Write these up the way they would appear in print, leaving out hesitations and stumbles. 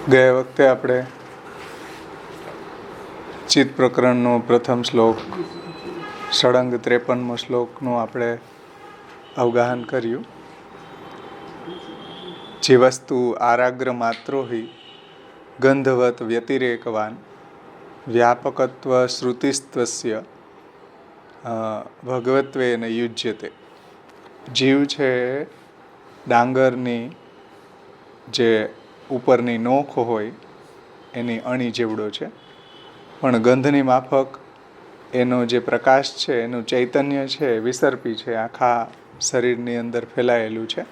ગયા વખતે આપણે ચિત્ત પ્રકરણનો પ્રથમ શ્લોક ષડંગ 53મો શ્લોકનું આપણે અવગાહન કર્યું. જીવસ્તુ આરાગ્ર માત્રો હિ ગંધવત વ્યતિરેકવાન વ્યાપકત્વ શ્રુતિસ્ત્વસ્ય ભગવત્વેન યુજ્યતે. જીવ છે ડાંગરની જે ઉપરની નોખ હોય એની અણી જેવડો છે, પણ ગંધની માફક એનો જે પ્રકાશ છે, એનું ચૈતન્ય છે, વિસર્પી છે, આખા શરીરની અંદર ફેલાયેલું છે.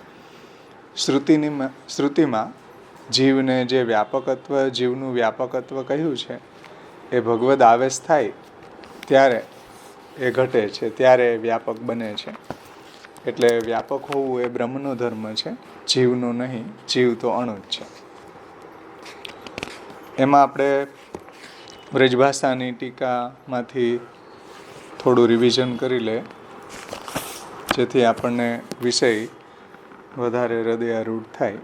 શ્રુતિમાં જીવને જે વ્યાપકત્વ, જીવનું વ્યાપકત્વ કહ્યું છે એ ભગવદ આવેશ થાય ત્યારે એ ઘટે છે, ત્યારે વ્યાપક બને છે. એટલે વ્યાપક હોવું એ બ્રહ્મનો ધર્મ છે, જીવનો નહીં. જીવ તો અણુ જ છે. એમાં આપણે વ્રજભાષાની ટીકામાંથી થોડું રિવિઝન કરી લે, જેથી આપણને વિષય વધારે હૃદયારૂઢ થાય.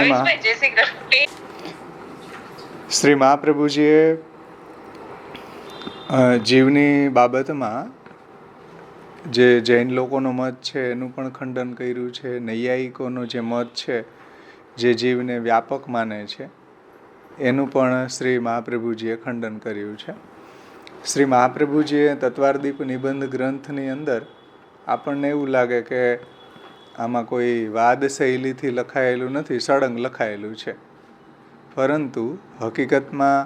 એમાં શ્રી મહાપ્રભુજીએ જીવની બાબતમાં જે જૈન લોકોનો મત છે એનું પણ ખંડન કર્યું છે. નૈયાયિકોનો જે મત છે, જે જીવને વ્યાપક માને છે, એનું પણ શ્રી મહાપ્રભુજીએ ખંડન કર્યું છે. શ્રી મહાપ્રભુજીએ તત્વારદીપ નિબંધ ગ્રંથની અંદર આપણને એવું લાગે કે આમાં કોઈ વાદ શૈલીથી લખાયેલું નથી, સળંગ લખાયેલું છે. પરંતુ હકીકતમાં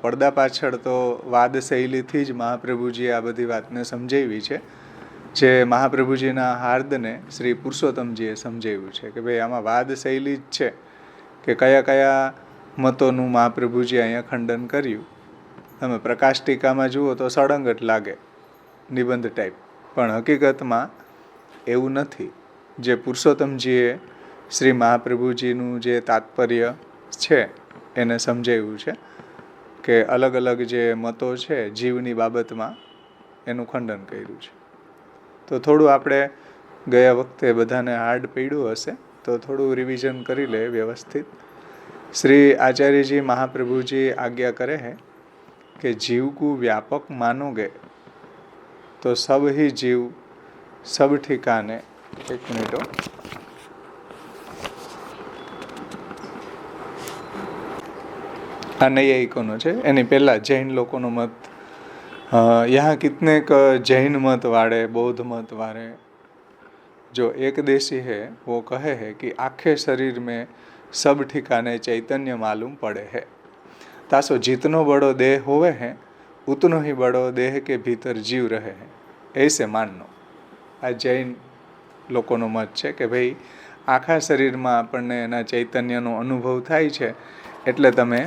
પડદા પાછળ તો વાદ શૈલીથી જ મહાપ્રભુજીએ આ બધી વાતને સમજાવી છે, જે મહાપ્રભુજીના હાર્દને શ્રી પુરુષોત્તમજીએ સમજાવ્યું છે કે ભાઈ આમાં વાદ શૈલી જ છે કે કયા કયા મતોનું મહાપ્રભુજીએ અહીંયા ખંડન કર્યું. તમે પ્રકાશ ટીકામાં જુઓ તો સળંગ જ લાગે, નિબંધ ટાઈપ, પણ હકીકતમાં એવું નથી. જે પુરુષોત્તમજીએ શ્રી મહાપ્રભુજીનું જે તાત્પર્ય છે એને સમજાવ્યું છે કે અલગ અલગ જે મતો છે જીવની બાબતમાં એનું ખંડન કર્યું છે. તો થોડું આપણે ગયા વખતે બધાને હાર્ડ પડ્યું હશે તો થોડું રિવિઝન કરી લે વ્યવસ્થિત. શ્રી આચાર્યજી મહાપ્રભુજી આજ્ञा કરે है कि जीव को व्यापक मानोगे तो सब ही जीव सब ठिकाने. एक मिनट हो. આ નૈયાયિકોનો છે, એની પહેલાં જૈન લોકોનો મત. यहाँ कितने क जैन मत वाले, बौद्ध मत वाले, जो एक देशी है वो कहे है कि आखे शरीर में सब ठिकाने चैतन्य मालूम पड़े है. तासो जितनो बड़ो देह होवे है उतनो ही बड़ो देह के भीतर जीव रहे है, ऐसे माननो. આ જૈન લોકોનો મત છે કે ભાઈ આખા શરીરમાં આપણને એના ચૈતન્યનો અનુભવ થાય છે, એટલે તમે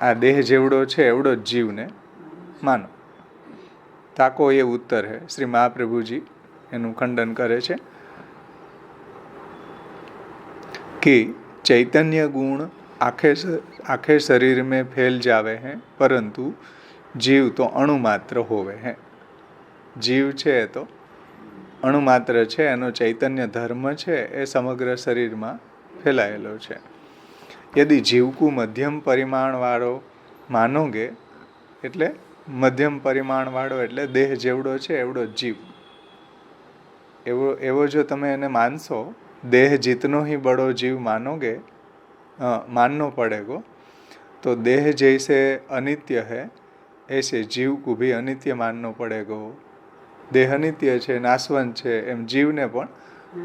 આ દેહ જેવડો છે એવડો જ જીવને માનો. તાકો એ ઉત્તર હે. શ્રી મહાપ્રભુજી એનું ખંડન કરે છે कि चैतन्य गुण आखे शरीर में फैल जावे हैं, परंतु जीव तो अणु मात्र होवे हैं. जीव છે તો અણુ માત્ર છે, એનો ચૈતન્ય ધર્મ છે એ સમગ્ર શરીરમાં ફેલાયેલો છે. યદિ જીવકુ મધ્યમ પરિમાણવાળો માનોગે, એટલે મધ્યમ પરિમાણવાળો એટલે દેહ જેવડો છે એવડો જીવ, એવો જો તમે એને માનશો, देह जितनो ही बड़ो जीव मानोगे, मानना पड़ेगो, तो देह जैसे अनित्य है ऐसे जीव को भी अनित्य मानना पड़ेगो. देह अनित्य છે, નાશવંત છે, એમ જીવને પણ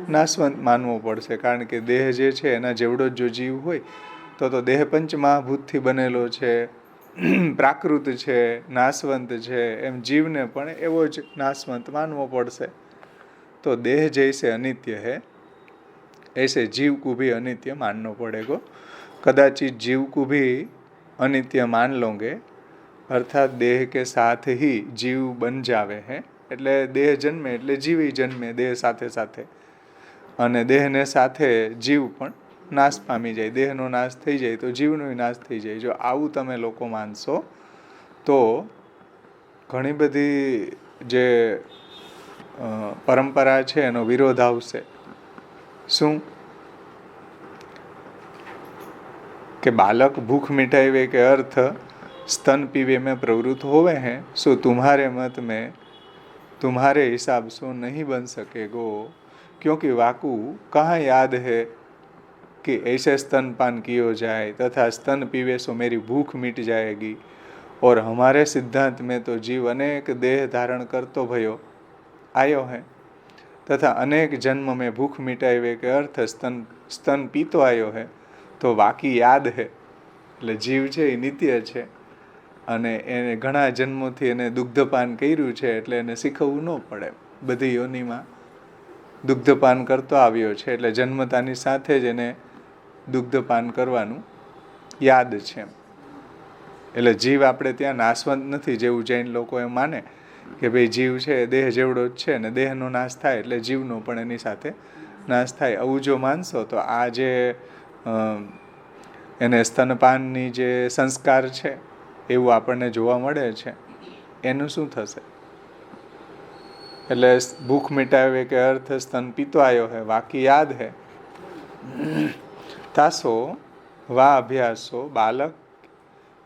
નાશવંત માનવો પડશે. કારણ કે દેહ જે છે એના જેવડો જો જીવ હોય તો દેહ પંચમહાભૂતથી બનેલો છે, પ્રાકૃત છે, નાશવંત છે, એમ જીવને પણ એવો જ નાશવંત માનવો પડશે. તો દેહ જૈસે અનિત્ય है ऐसे जीव को भी अनित्य मानना पड़ेगा. कदाचित जीव को भी अनित्य मान लोगे, अर्थात देह के साथ ही जीव बन जावे हैं. એટલે દેહ જન્મે એટલે જીવ જન્મે દેહ સાથે સાથે, અને દેહને સાથે જીવ પણ નાશ પામી જાય. દેહનો નાશ થઈ જાય તો જીવનો નાશ થઈ જાય. જો આવું તમે લોકો માનશો તો ઘણી બધી જે પરંપરા છે એનો વિરોધ આવશે. શું? કે બાलक भूख मिटावे के अर्थ स्तन पीवे में प्रवृत्त होवे हैं, सो तुम्हारे मत में तुम्हारे हिसाब सो नहीं बन सकेगो, क्योंकि वाकू कहाँ याद है कि ऐसे स्तनपान कियो जाए तथा स्तन पीवे सो मेरी भूख मिट जाएगी, और हमारे सिद्धांत में तो जीव अनेक देह धारण करतो भयो आयो है तथा अनेक जन्म में भूख मिटावे के अर्थ स्तन पीतो आयो है, તો વાકી યાદ હે. એટલે જીવ છે એ નિત્ય છે અને એને ઘણા જન્મોથી એને દુગ્ધપાન કર્યું છે, એટલે એને શીખવવું ન પડે. બધી યોનિમાં દુગ્ધપાન કરતો આવ્યો છે, એટલે જન્મતાની સાથે જ એને દુગ્ધપાન કરવાનું યાદ છે. એટલે જીવ આપણે ત્યાં નાશવંત નથી, જેવું જૈન લોકો એમ માને કે ભાઈ જીવ છે દેહ જેવડો જ છે અને દેહનો નાશ થાય એટલે જીવનો પણ એની સાથે નાશ થાય. આવું જો માનશો તો આ જે એને સ્તનપાનની જે સંસ્કાર છે એવું આપણને જોવા મળે છે, એનું શું થશે? એટલે ભૂખ મિટાવે કે અર્થ સ્તન પીતો આવ્યો હે, વાકી યાદ હે તાસો વા અભ્યાસો બાલક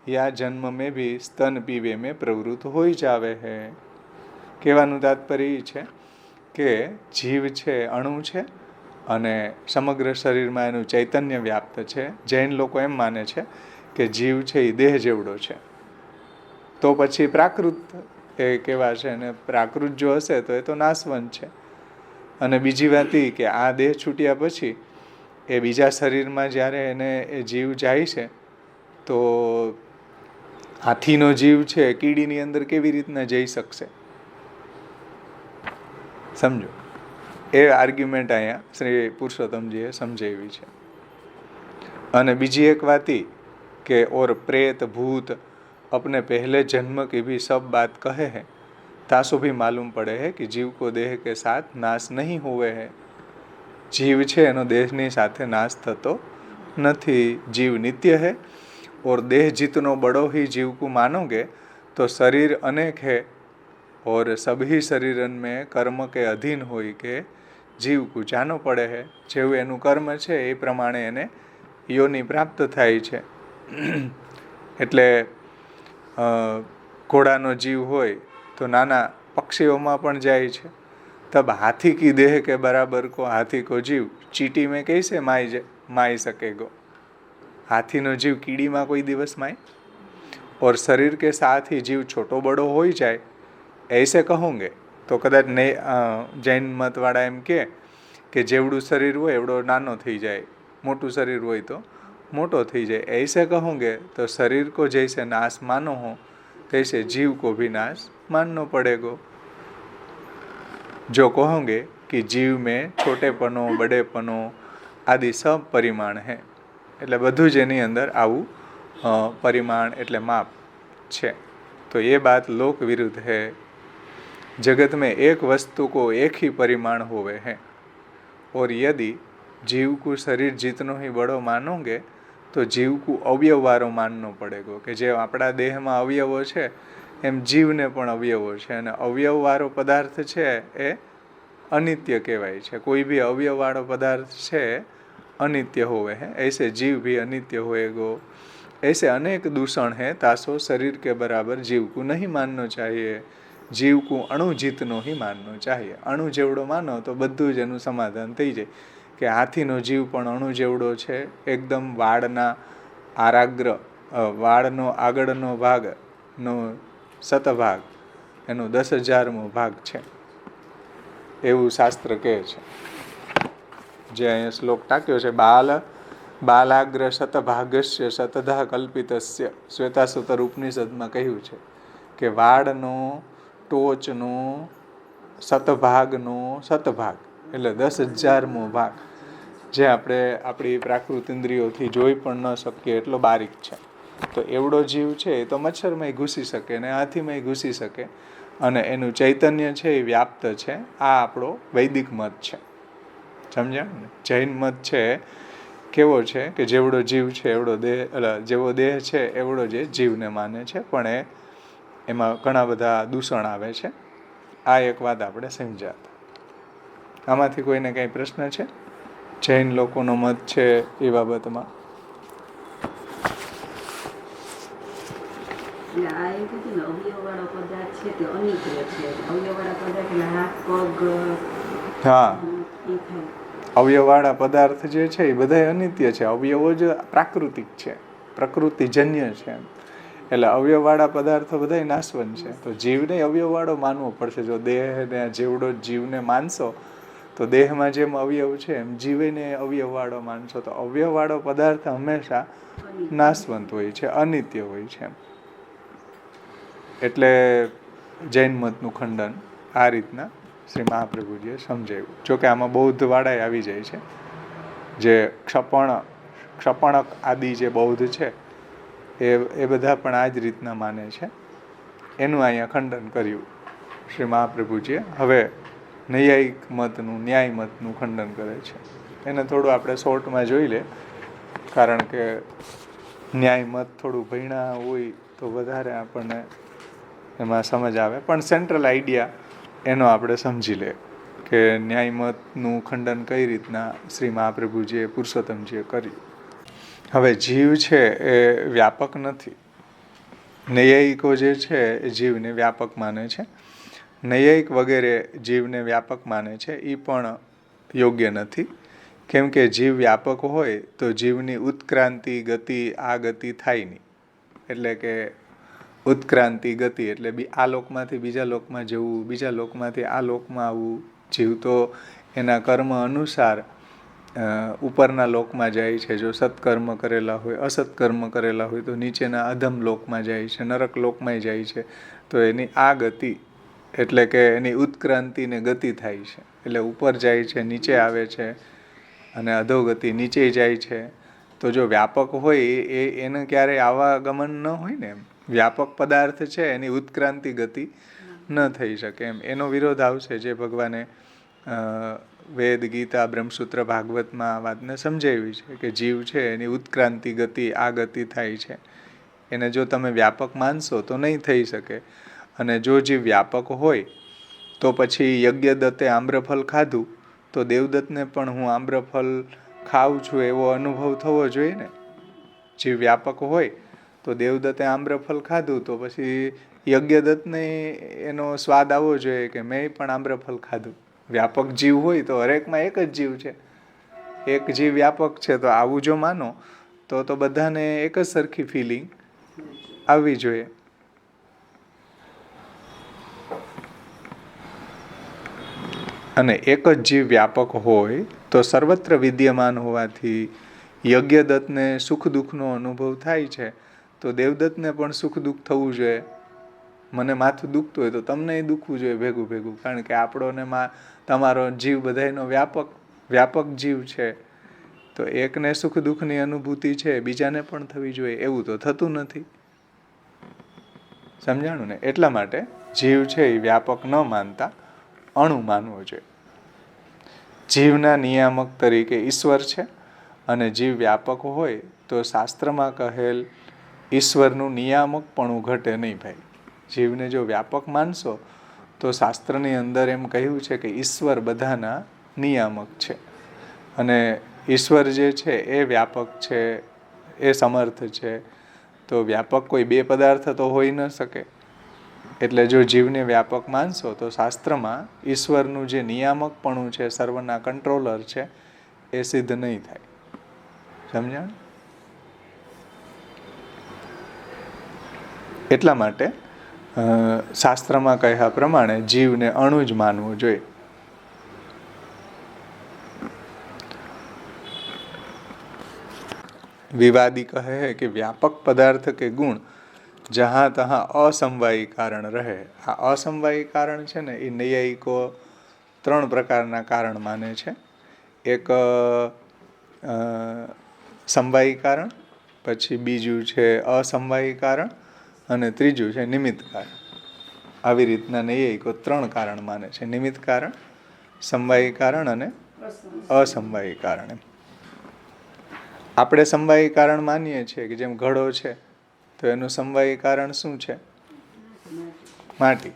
યા જન્મ में भी स्तन पीवे में प्रवृत्त હોઈ જાવે હે. કહેવાનું તાત્પર્ય એ છે કે જીવ છે અણુ છે અને સમગ્ર શરીરમાં એનું ચૈતન્ય વ્યાપ્ત છે. જૈન લોકો એમ માને છે કે જીવ છે એ દેહ જેવડો છે, તો પછી પ્રાકૃત એ કેવા છે, અને પ્રાકૃત જો હશે તો એ તો નાશવંત છે. અને બીજી વાત એ કે આ દેહ છૂટ્યા પછી એ બીજા શરીરમાં જ્યારે એને એ જીવ જાય છે તો હાથીનો જીવ છે કીડીની અંદર કેવી રીતના જઈ શકશે? સમજો, એ આર્ગ્યુમેન્ટ અહીંયા શ્રી પુરુષોત્તમજીએ સમજાવી છે. અને બીજી એક વાત કે ઓર प्रेत भूत अपने पहले जन्म की भी सब बात कहे हैं, तासो भी मालूम पड़े है कि जीव को देह के साथ नाश नहीं हुए है. जीव છે એનો દેહની સાથે નાશ થતો નથી. जीव नित्य है और देह जितनो बड़ो ही जीव को मानोगे तो शरीर अनेक है और सभी शरीरन में कर्म के अधीन હોય કે જીવ को જાનો પડે है. જેવું એનું કર્મ છે એ પ્રમાણે એને યોની પ્રાપ્ત થાય છે. એટલે ઘોડાનો જીવ હોય તો નાના પક્ષીઓમાં પણ જાય છે. તબ હાથી કી દેહ કે બરાબર કો હાથી કો જીવ ચીટી में कैसे माई सकेगो. हाथीनो जीव कीड़ीમાં કોઈ દિવસ માય? और शरीर के साथ ही जीव छोटो बड़ो हो जाए ऐसे कहोगे तो कदाच जैन मतवाળા એમ કે જેવડું શરીર હોય એવડો નાનો થઈ જાય, મોટું શરીર હોય તો મોટો થઈ જાય. ऐसे कहोगे तो शरीर को जैसे नाश मानो हो तैसे जीव को भी नाश मानना पड़ेगा. जो कहोगे कि जीव में छोटेपनो बड़ेपनो आदि सब परिमाण है. એટલે બધું જ એની અંદર આવું પરિમાણ એટલે માપ છે. તો એ बात लोक विरुद्ध है. जगत में एक वस्तु को एक ही परिमाण होवे हैं, और यदि जीव को शरीर जितनो ही बड़ो मानोगे तो जीव को अवयववारो माननो पड़ेगो. કે જે આપણા દેહમાં અવયવો છે એમ જીવને પણ અવયવો છે, અને અવયવવાળો પદાર્થ છે એ અનિત્ય કહેવાય છે. કોઈ भी અવયવવાળો પદાર્થ છે अनित्य होवे हैं, ऐसे जीव भी अनित्य होएगो. ऐसे अनेक दूषण है, तासो शरीर के बराबर जीव को नहीं मानना चाहिए. जीव को अणु जितनो ही मानना चाहिए. अणु जेवड़ो मानो तो બધું જ એનું સમાધાન થઈ જાય. કે હાથીનો જીવ પણ અણુ જેવડો છે, એકદમ વાળના આરાગ્ર વાળનો આગળનો ભાગનો શતભાગ એનો 10,000મો ભાગ છે એવું શાસ્ત્ર કહે છે. જે અહીંયા શ્લોક ટાક્યો છે, બાલાગ્ર શતભાગસ્ય શતધા કલ્પિતસ્ય. શ્વેતાસુતર ઉપનિષદમાં કહ્યું છે કે વાળનો ટોચનો શતભાગનો શતભાગ એટલે 10,000મો ભાગ, જે આપણે આપણી પ્રાકૃત ઇન્દ્રિયોથી જોઈ પણ ન શકીએ એટલો બારીક છે. તો એવડો જીવ છે એ તો મચ્છરમાં ઘૂસી શકે ને હાથીમાં ઘૂસી શકે, અને એનું ચૈતન્ય છે એ વ્યાપ્ત છે. આ આપણો વૈદિક મત છે. સમજ્યા ને? જૈન મત છે કેવો છે કે જેવડો જીવ છે એવડો દેહ, જેવો દેહ છે એવડો જે જીવને માને છે, પણ એમાં ઘણા બધા દૂષણ આવે છે. આ એક વાત આપણે સમજ્યા હતા. આમાંથી કોઈને કંઈ પ્રશ્ન છે? જૈન લોકોનો મત છે એ બાબતમાં? હા, અવયવવાળા પદાર્થ જે છે એ બધા અનિત્ય છે. અવયવો જ પ્રાકૃતિક છે, પ્રકૃતિજન્ય છે. એટલે અવયવવાળા પદાર્થો બધા નાશવંત છે. તો જીવને અવયવવાળો માનવો પડશે. જો દેહને જેવડો જીવને માનશો તો દેહમાં જેમ અવયવ છે એમ જીવને અવયવવાળો માનશો તો અવયવવાળો પદાર્થ હંમેશા નાશવંત હોય છે, અનિત્ય હોય છે. એટલે જૈન મતનું ખંડન આ રીતના શ્રી મહાપ્રભુજીએ સમજાવ્યું. જોકે આમાં બૌદ્ધવાળા આવી જાય છે, જે ક્ષપણક આદિ જે બૌદ્ધ છે એ બધા પણ આ જ રીતના માને છે. એનું અહીંયા ખંડન કર્યું શ્રી મહાપ્રભુજીએ. હવે નૈયાયિક મતનું, ન્યાય મતનું ખંડન કરે છે. એને થોડું આપણે શોર્ટમાં જોઈ લે, કારણ કે ન્યાય મત થોડું ભણ્યા હોય તો વધારે આપણને એમાં સમજ આવે. પણ સેન્ટ્રલ આઈડિયા એનો આપણે સમજી લે કે ન્યાય મતનું ખંડન કઈ રીતના શ્રી મહાપ્રભુજીએ, પુરુષોત્તમજીએ કર્યું. હવે જીવ છે એ વ્યાપક નથી. નૈયાયિકો જે છે એ જીવને વ્યાપક માને છે. નૈયાયિક વગેરે જીવને વ્યાપક માને છે એ પણ યોગ્ય નથી. કેમ કે જીવ વ્યાપક હોય તો જીવની ઉત્ક્રાંતિ, ગતિ, આ ગતિ થાય નહીં. એટલે કે ઉત્ક્રાંતિ, ગતિ એટલે આ લોકમાંથી બીજા લોકમાં જવું, બીજા લોકમાંથી આ લોકમાં આવવું. જીવ તો એના કર્મ અનુસાર ઉપરના લોકમાં જાય છે. જો સત્કર્મ કરેલા હોય, અસત્કર્મ કરેલા હોય તો નીચેના અધમ લોકમાં જાય છે, નરક લોકમાં જાય છે. તો એની આ ગતિ એટલે કે એની ઉત્ક્રાંતિ ને ગતિ થાય છે. એટલે ઉપર જાય છે, નીચે આવે છે, અને અધોગતિ નીચે જાય છે. તો જો વ્યાપક હોય એને ક્યારેય આવાગમન ન હોય ને. એમ વ્યાપક પદાર્થ છે એની ઉત્ક્રાંતિ ગતિ ન થઈ શકે. એમ એનો વિરોધ આવશે, જે ભગવાને વેદ, ગીતા, બ્રહ્મસૂત્ર, ભાગવતમાં આ વાતને સમજાવી છે કે જીવ છે એની ઉત્ક્રાંતિ ગતિ, આ ગતિ થાય છે. એને જો તમે વ્યાપક માનશો તો નહીં થઈ શકે. અને જો જીવ વ્યાપક હોય તો પછી યજ્ઞદત્તે આમ્રફલ ખાધું તો દેવદત્તને પણ હું આમ્રફલ ખાઉં છું એવો અનુભવ થવો જોઈએ ને. જીવ વ્યાપક હોય તો દેવદત્તે આમ્રફલ ખાધું તો પછી યજ્ઞદત્તને એનો સ્વાદ આવવો જોઈએ કે મેં પણ આમ્રફલ ખાધું. વ્યાપક જીવ હોય તો હરેકમાં એક જ જીવ છે, એક જીવ વ્યાપક છે. તો આવું જો માનો તો બધાને એક જ સરખી ફિલિંગ આવવી જોઈએ. અને એક જ જીવ વ્યાપક હોય તો સર્વત્ર વિદ્યમાન હોવાથી યજ્ઞદત્તને સુખ દુઃખનો અનુભવ થાય છે તો દેવદત્તને પણ સુખ દુઃખ થવું જોઈએ. મને માથું દુખતું હોય તો તમને દુખવું જોઈએ ભેગું ભેગું. કારણ કે આપણો ને તમારો જીવ બધાયનો વ્યાપક જીવ છે. તો એકને સુખ દુઃખની અનુભૂતિ છે, બીજાને પણ થવી જોઈએ. એવું તો થતું નથી. સમજાણું ને? એટલા માટે જીવ છે એ વ્યાપક ન માનતા અણુ માનવો જોઈએ. જીવના નિયામક તરીકે ઈશ્વર છે, અને જીવ વ્યાપક હોય તો શાસ્ત્રમાં કહેલ ઈશ્વરનું નિયામકપણું ઘટે નહીં ભાઈ. જીવને જો વ્યાપક માનશો તો શાસ્ત્રની અંદર એમ કહ્યું છે કે ઈશ્વર બધાના નિયામક છે. અને ઈશ્વર જે છે એ વ્યાપક છે, એ સમર્થ છે. તો વ્યાપક કોઈ બે પદાર્થ તો હોઈ ન શકે. એટલે જો જીવને વ્યાપક માનશો તો શાસ્ત્રમાં ઈશ્વરનું જે નિયામકપણું છે, સર્વના કંટ્રોલર છે, એ સિદ્ધ નહીં થાય. સમજાણ? એટલા માટે શાસ્ત્રમાં કહ્યા પ્રમાણે જીવને અણુ જ માનવું જોઈએ. વિવાદી કહે કે વ્યાપક પદાર્થ કે ગુણ જहाँ तहाँ असमवायी कारण રહે. આ અસમવાયી કારણ છે ને એ નૈયાયિકો ત્રણ પ્રકારના કારણ માને છે. એક સમવાયી કારણ, પછી બીજું છે અસમવાયી કારણ, અને ત્રીજું છે નિમિત્ત કારણ. આવી રીતના નૈયાયિકો ત્રણ કારણ માને છે: નિમિત્ત કારણ, સમવાયી કારણ અને અસમવાયી કારણ. આપણે સમવાયી કારણ માનીએ છીએ કે જેમ ઘડો છે તો એનું સમવાયી કારણ શું છે? માટી.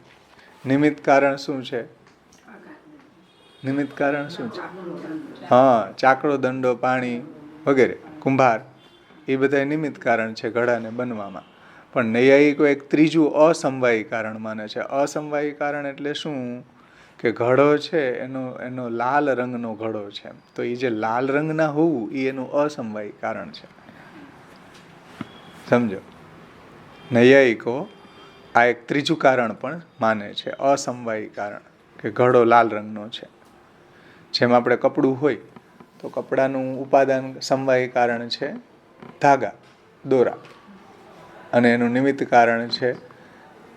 નિમિત્ત કારણ શું છે? નિમિત્ત કારણ શું છે? હા, ચાકડો, દંડો, પાણી વગેરે, કુંભાર, એ બધા નિમિત્ત કારણ છે ઘડાને બનવામાં. પણ નૈયાયિકો એક ત્રીજું અસમવાયી કારણ માને છે. અસમવાયી કારણ એટલે શું? કે ઘડો છે એનો લાલ રંગનો ઘડો છે, તો એ જે લાલ રંગના હોવું એ એનું અસમવાયી કારણ છે. સમજો, નૈયાયિકો આ એક ત્રીજું કારણ પણ માને છે, અસમવાયી કારણ, કે ઘડો લાલ રંગનો છે. જેમ આપણે કપડું હોય તો કપડાનું ઉપાદાન સમવાયી કારણ છે ધાગા, દોરા, અને એનું નિમિત્ત કારણ છે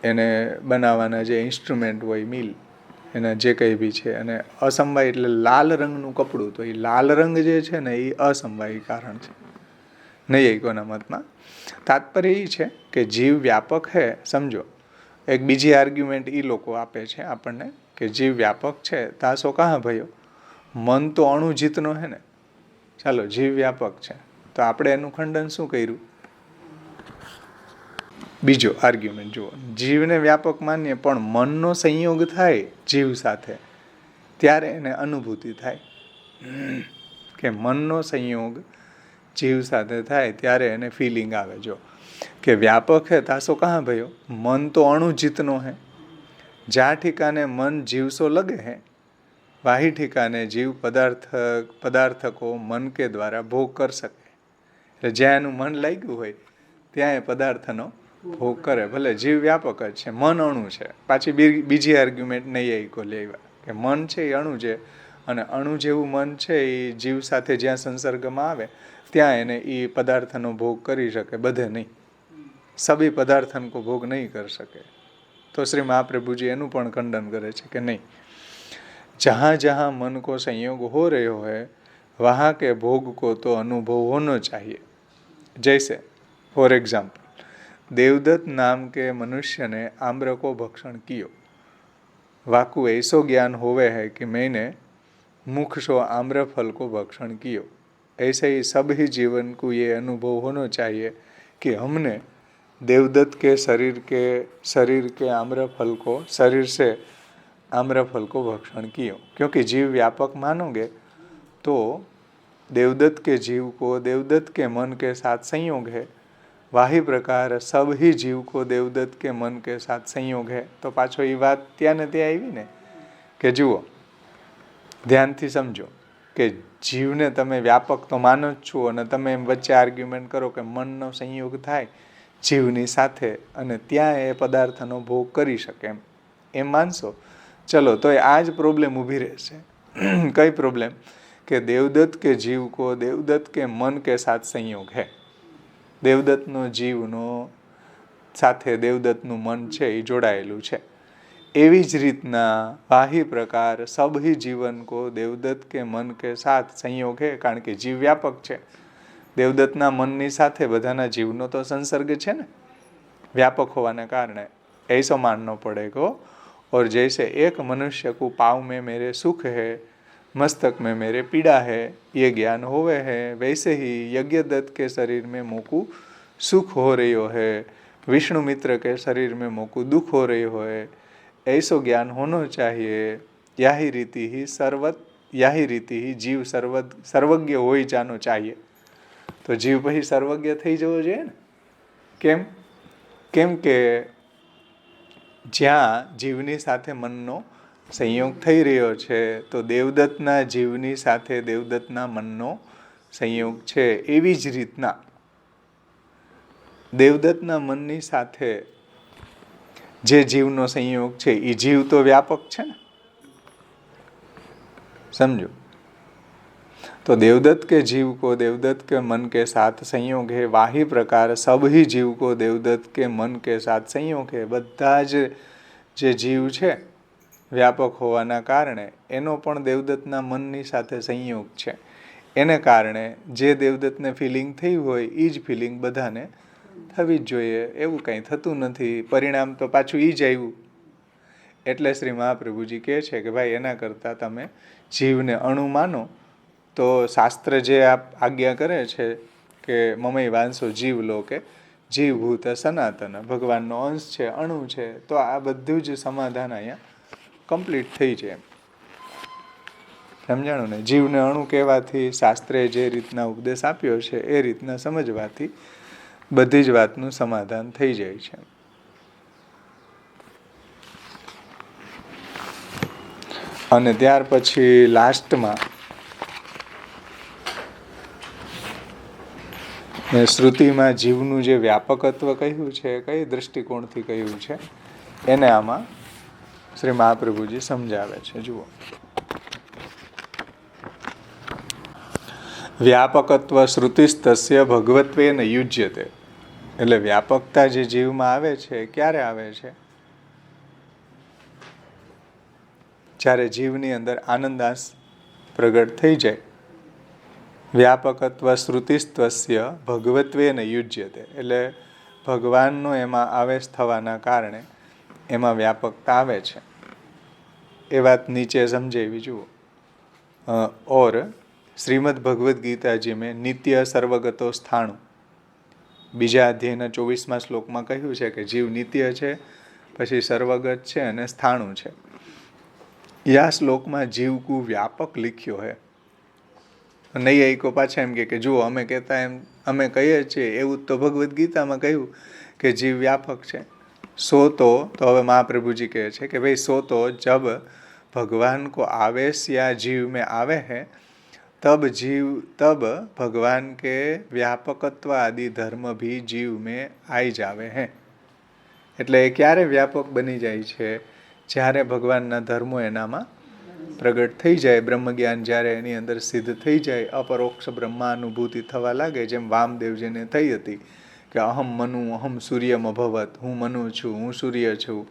એને બનાવવાના જે ઇન્સ્ટ્રુમેન્ટ હોય, મિલ, એના જે કંઈ બી છે. અને અસમવાયી એટલે લાલ રંગનું કપડું, તો એ લાલ રંગ જે છે ને એ અસમવાયી કારણ છે નૈયાયિકોના મતમાં. તાત્પર્ય એ છે કે જીવ વ્યાપક હે. સમજો, એક બીજી આર્ગ્યુમેન્ટ એ લોકો આપે છે આપણને કે જીવ વ્યાપક છે, તાસો કહા ભયો, મન તો અણુ જીતનો હે ને. ચાલો, જીવ વ્યાપક છે તો આપણે એનું ખંડન શું કર્યું? બીજો આર્ગ્યુમેન્ટ જુઓ, જીવને વ્યાપક માનીએ પણ મનનો સંયોગ થાય જીવ સાથે ત્યારે એને અનુભૂતિ થાય. કે મનનો સંયોગ જીવ સાથે થાય ત્યારે એને ફિલિંગ આવે. જો કે વ્યાપક હે તાસો કહા ભયો, મન તો અણુ જીતનો હે, જા ઠिकाने मन जीव सो लगे हैं, वाही ठिकाने जीव पदार्थको मन के द्वारा भोग कर सके. એટલે જ્યાં એનું મન લાગ્યું હોય ત્યાં એ પદાર્થનો ભોગ કરે. ભલે જીવ વ્યાપક જ છે, મન અણુ છે. પાછી બીજી આર્ગ્યુમેન્ટ નૈયાયિકો લેવા કે મન છે એ અણુ છે, અને અણુ જેવું મન છે એ જીવ સાથે જ્યાં સંસર્ગમાં આવે ત્યાં એને એ પદાર્થનો ભોગ કરી શકે, બધે નહીં. સભી પદાર્થન કો ભોગ નહીં કરી શકે. તો શ્રી મહાપ્રભુજી એનું પણ ખંડન કરે છે કે નહીં, જहाँ जहाँ मन को संयोग हो रहे है वहाँ के भोग को तो अनुभव होना चाहिए. जैसे फॉर एग्जाम्पल, देवदत्त नाम के मनुष्य ने आम्र को भक्षण कियो, वाकु ऐसो ज्ञान होवे है कि मैंने मुख सो आम्र फल को भक्षण कियो. ऐसे ही सब ही जीवन को ये अनुभव होना चाहिए कि हमने देवदत्त के शरीर के आम्रफल को, शरीर से आम्रफल को भक्षण कियो. क्योंकि जीव व्यापक मानोगे तो देवदत्त के जीव को देवदत्त के मन के साथ संयोग है, वाही प्रकार सब ही जीव को देवदत्त के मन के साथ संयोग है. तो पाछो ये बात ત્યાં ને ત્યાં આવી ને કે જુઓ, ધ્યાનથી સમજો કે જીવને તમે વ્યાપક તો માનો જ છો, અને તમે એમ વચ્ચે આર્ગ્યુમેન્ટ કરો કે મનનો સંયોગ થાય જીવની સાથે અને ત્યાં એ પદાર્થનો ભોગ કરી શકે, એમ માનશો. ચલો, તો આ જ પ્રોબ્લેમ ઊભી રહેશે. કઈ પ્રોબ્લેમ? કે દેવદત્ત કે જીવ કો દેવદત્ત કે મન કે સાથ સંયોગ હે. દેવદત્તનો જીવનો સાથે દેવદત્તનું મન છે એ જોડાયેલું છે. એવી જ રીતના વાહી પ્રકાર સબ ही जीवन को देवदत्त के मन के साथ संयोग है. કારણ કે જીવ વ્યાપક છે, દેવદત્તના મનની સાથે બધાના જીવનો તો સંસર્ગ છે ને, व्यापक होने कारण ऐसा मानना पड़ेगा. और जैसे एक मनुष्य को पाँव में मेरे सुख है, मस्तक में मेरे पीड़ा है, ये ज्ञान होवे है, वैसे ही यज्ञदत्त के शरीर में मोकू सुख हो रही है, विष्णु मित्र के शरीर में मोकू दुख हो रही है. ऐसो ज्ञान होना चाहिए. याही रीति ही जीव सर्वज्ञ हो जानो चाहिए. तो जीव પછી સર્વજ્ઞ થઈ જવો જોઈએ ને. કેમ કે જ્યાં જીવની સાથે મનનો સંયોગ થઈ રહ્યો છે તો દેવદત્તના જીવની સાથે દેવદત્તના મનનો સંયોગ છે. એવી જ રીતના દેવદત્તના મનની સાથે જે જીવનો સંયોગ છે એ જીવ તો વ્યાપક છે ને. समझो, तो देवदत्त के जीव को देवदत्त के मन के साथ संयोग है, वाही प्रकार सब ही जीव को देवदत्त के मन के साथ संयोग है. બધા જે જીવ છે વ્યાપક હોવાના કારણે એનો પણ દેવદત્તના મનની સાથે સંયોગ છે. એને કારણે જે દેવદત્તને ફિલિંગ થઈ હોય એ જ ફિલિંગ બધાને થવી જ જોઈએ. એવું કંઈ થતું નથી, પરિણામ તો પાછું એ જ આવ્યું. એટલે શ્રી મહાપ્રભુજી કહે છે કે ભાઈ એના કરતાં તમે જીવને અણુ માનો તો શાસ્ત્ર જે આજ્ઞા કરે છે કે મમઈ વાંસો જીવ લો, કે જીવભૂત સનાતન, ભગવાનનો અંશ છે, અણુ છે. તો આ બધું જ સમાધાન અહીંયા કમ્પ્લીટ થઈ જાય. સમજાણું ને? જીવને અણુ કહેવાથી, શાસ્ત્રે જે રીતના ઉપદેશ આપ્યો છે એ રીતના સમજવાથી બધી જ વાતનું સમાધાન થઈ જાય છે. અને ત્યાર પછી લાસ્ટમાં શ્રુતિમાં જીવનું જે વ્યાપકત્વ કહ્યું છે, કઈ દ્રષ્ટિકોણથી કહ્યું છે, એને આમાં શ્રી મહાપ્રભુજી સમજાવે છે. જુઓ, વ્યાપકત્વ શ્રુતિસ્તસ્ય ભગવત્વેન યુજ્યતે. એટલે વ્યાપકતા જે જીવમાં આવે છે, ક્યારે આવે છે? જ્યારે જીવની અંદર આનંદાસ પ્રગટ થઈ જાય. વ્યાપકત્વ શ્રુતિસ્તસ્ય ભગવત્વેન યુજ્યતે. એટલે ભગવાનનો એમાં આવેશ થવાના કારણે એમાં વ્યાપકતા આવે છે. એ વાત નીચે સમજાવી. જુઓ, ઓર શ્રીમદ ભગવદ્ ગીતાજી મેં નિત્ય સર્વગતો સ્થાણુ, બીજા અધ્યાયના 24મા શ્લોકમાં કહ્યું છે કે જીવ નિત્ય છે, પછી સર્વગત છે અને સ્થાણુ છે. યા શ્લોકમાં જીવ કુ વ્યાપક લખ્યો હે. નૈયાયિકો પાછા એમ કે જુઓ, અમે કહેતા એમ અમે કહીએ છીએ એવું તો ભગવદ્ ગીતામાં કહ્યું કે જીવ વ્યાપક છે. સો તો હવે મહાપ્રભુજી કહે છે કે ભાઈ સો તો જબ ભગવાન को आवेश या जीव में आवे है तब भगवान के व्यापकत्व आदि धर्म भी जीव में आई जावे हैं. એટલે એ ક્યારે વ્યાપક બની જાય છે? જ્યારે ભગવાનના ધર્મો એનામાં પ્રગટ થઈ જાય. બ્રહ્મજ્ઞાન જ્યારે એની અંદર સિદ્ધ થઈ જાય, અપરોક્ષ બ્રહ્માનુભૂતિ થવા લાગે, જેમ વામદેવજીને થઈ હતી કે અહમ મનુ અહમ સૂર્યમ અભવત, હું મનુ છું, હું સૂર્ય છું.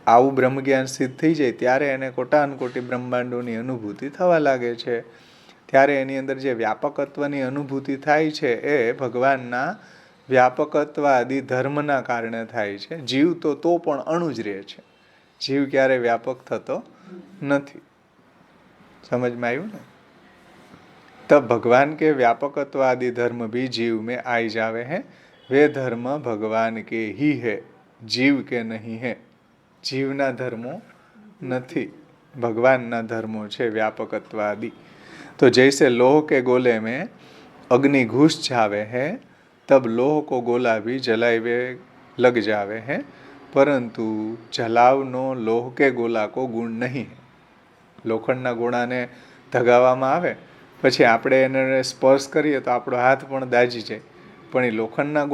આવું બ્રહ્મજ્ઞાન સિદ્ધ થઈ જાય ત્યારે એને કોટાનકોટી બ્રહ્માંડોની અનુભૂતિ થવા લાગે છે. ત્યારે એની અંદર જે વ્યાપકત્વની અનુભૂતિ થાય છે એ ભગવાનના વ્યાપકત્વ આદિ ધર્મના કારણે થાય છે. જીવ તો પણ અણુ જ રહે છે. જીવ ક્યારે વ્યાપક થતો નથી. समझ में आयु ने? तब भगवान के व्यापकत्व आदि धर्म भी जीव में आई जावे हैं. वे धर्म भगवान के ही है, जीव के नहीं है. जीवना धर्मो નથી, भगवानना धर्मो છે व्यापकत्व आदि. तो जैसे लोह के गोले में अग्नि घुस जावे है, तब लोह को गोला भी जलावे लग जावे हैं, परंतु जलावनो लोह के गोला को गुण नहीं है. લોખંડના ગોળાને ધગાવવામાં આવે, પછી આપણે એને સ્પર્શ કરીએ તો આપણો હાથ પણ દાજી જાય, પણ એ લોખંડના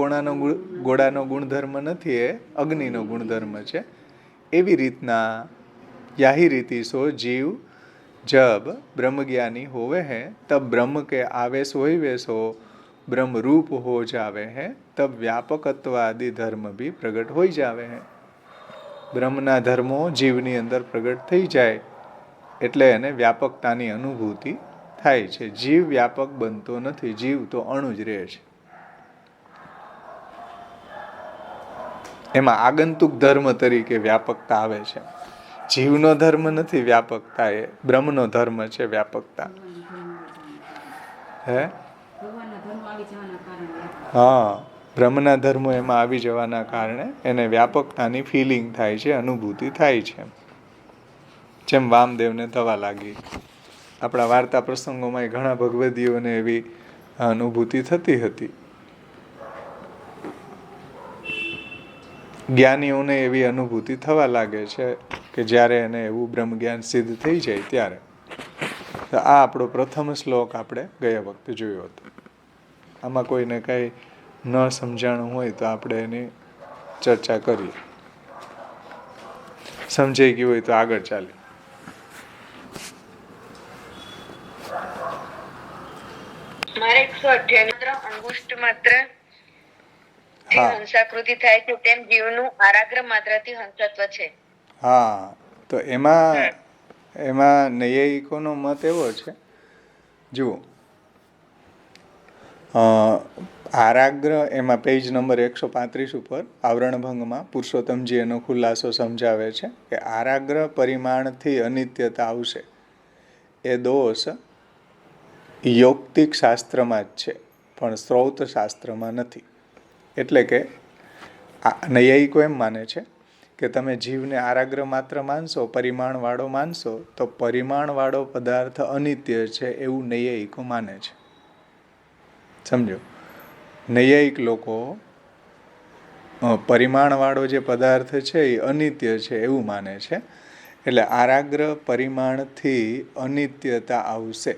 ગોળાનો ગુણધર્મ નથી, એ અગ્નિનો ગુણધર્મ છે. એવી રીતના યાહી રીતિ સો જીવ જબ બ્રહ્મજ્ઞાની હોવે હૈ તબ બ્રહ્મ કે આવેશ હોવે સો ब्रह्म रूप हो जावे हैं, तब व्यापकत्व आदि धर्म भी प्रगट हो जावे हैं. બ્રહ્મના ધર્મો જીવની અંદર પ્રગટ થઈ જાય એટલે એને વ્યાપકતાની અનુભૂતિ થાય છે. જીવ વ્યાપક બનતો નથી, જીવ તો અણુ જ રહે છે. એમાં આગંતુક ધર્મ તરીકે વ્યાપકતા આવે છે. જીવનો ધર્મ નથી વ્યાપકતા, એ બ્રહ્મનો ધર્મ છે વ્યાપકતા. હે હા, બ્રહ્મના ધર્મો એમાં આવી જવાના કારણે એને વ્યાપકતાની ફિલિંગ થાય છે, અનુભૂતિ થાય છે, જેમ વામદેવને થવા લાગી. આપણા વાર્તા પ્રસંગોમાં ઘણા ભગવદીઓને એવી અનુભૂતિ થતી હતી. જ્ઞાનીઓને એવી અનુભૂતિ થવા લાગે છે કે જ્યારે એને એવું બ્રહ્મજ્ઞાન સિદ્ધ થઈ જાય ત્યારે. તો આ આપણો પ્રથમ શ્લોક આપણે ગયા વખતે જોયો હતો. આમાં કોઈને કંઈ ન સમજાણું હોય તો આપણે એની ચર્ચા કરીએ. સમજાઈ ગયું હોય તો આગળ ચાલીએ. મારે 198 અંગુષ્ઠ માત્ર હંસાકૃતિ થાય છે તેમ જીવનું આરાગ્ર માત્રથી હંસત્વ છે. હા, તો એમાં નૈયાયિકોનો મત એવો છે. જુઓ, આરાગ્ર એમાં પેજ નંબર 135 ઉપર આવરણભંગમાં પુરુષોત્તમજી એનો ખુલાસો સમજાવે છે કે આરાગ્ર પરિમાણથી અનિત્યતા આવશે એ દોષ યોક્તિક શાસ્ત્રમાં જ છે, પણ શ્રૌત શાસ્ત્રમાં નથી. એટલે કે નૈયાયિકો એમ માને છે કે તમે જીવને આરાગ્ર માત્ર માનશો, પરિમાણવાળો માનશો, તો પરિમાણવાળો પદાર્થ અનિત્ય છે એવું નૈયાયિકો માને છે. સમજો, નૈયાયિક લોકો પરિમાણવાળો જે પદાર્થ છે એ અનિત્ય છે એવું માને છે. એટલે આરાગ્ર પરિમાણથી અનિત્યતા આવશે.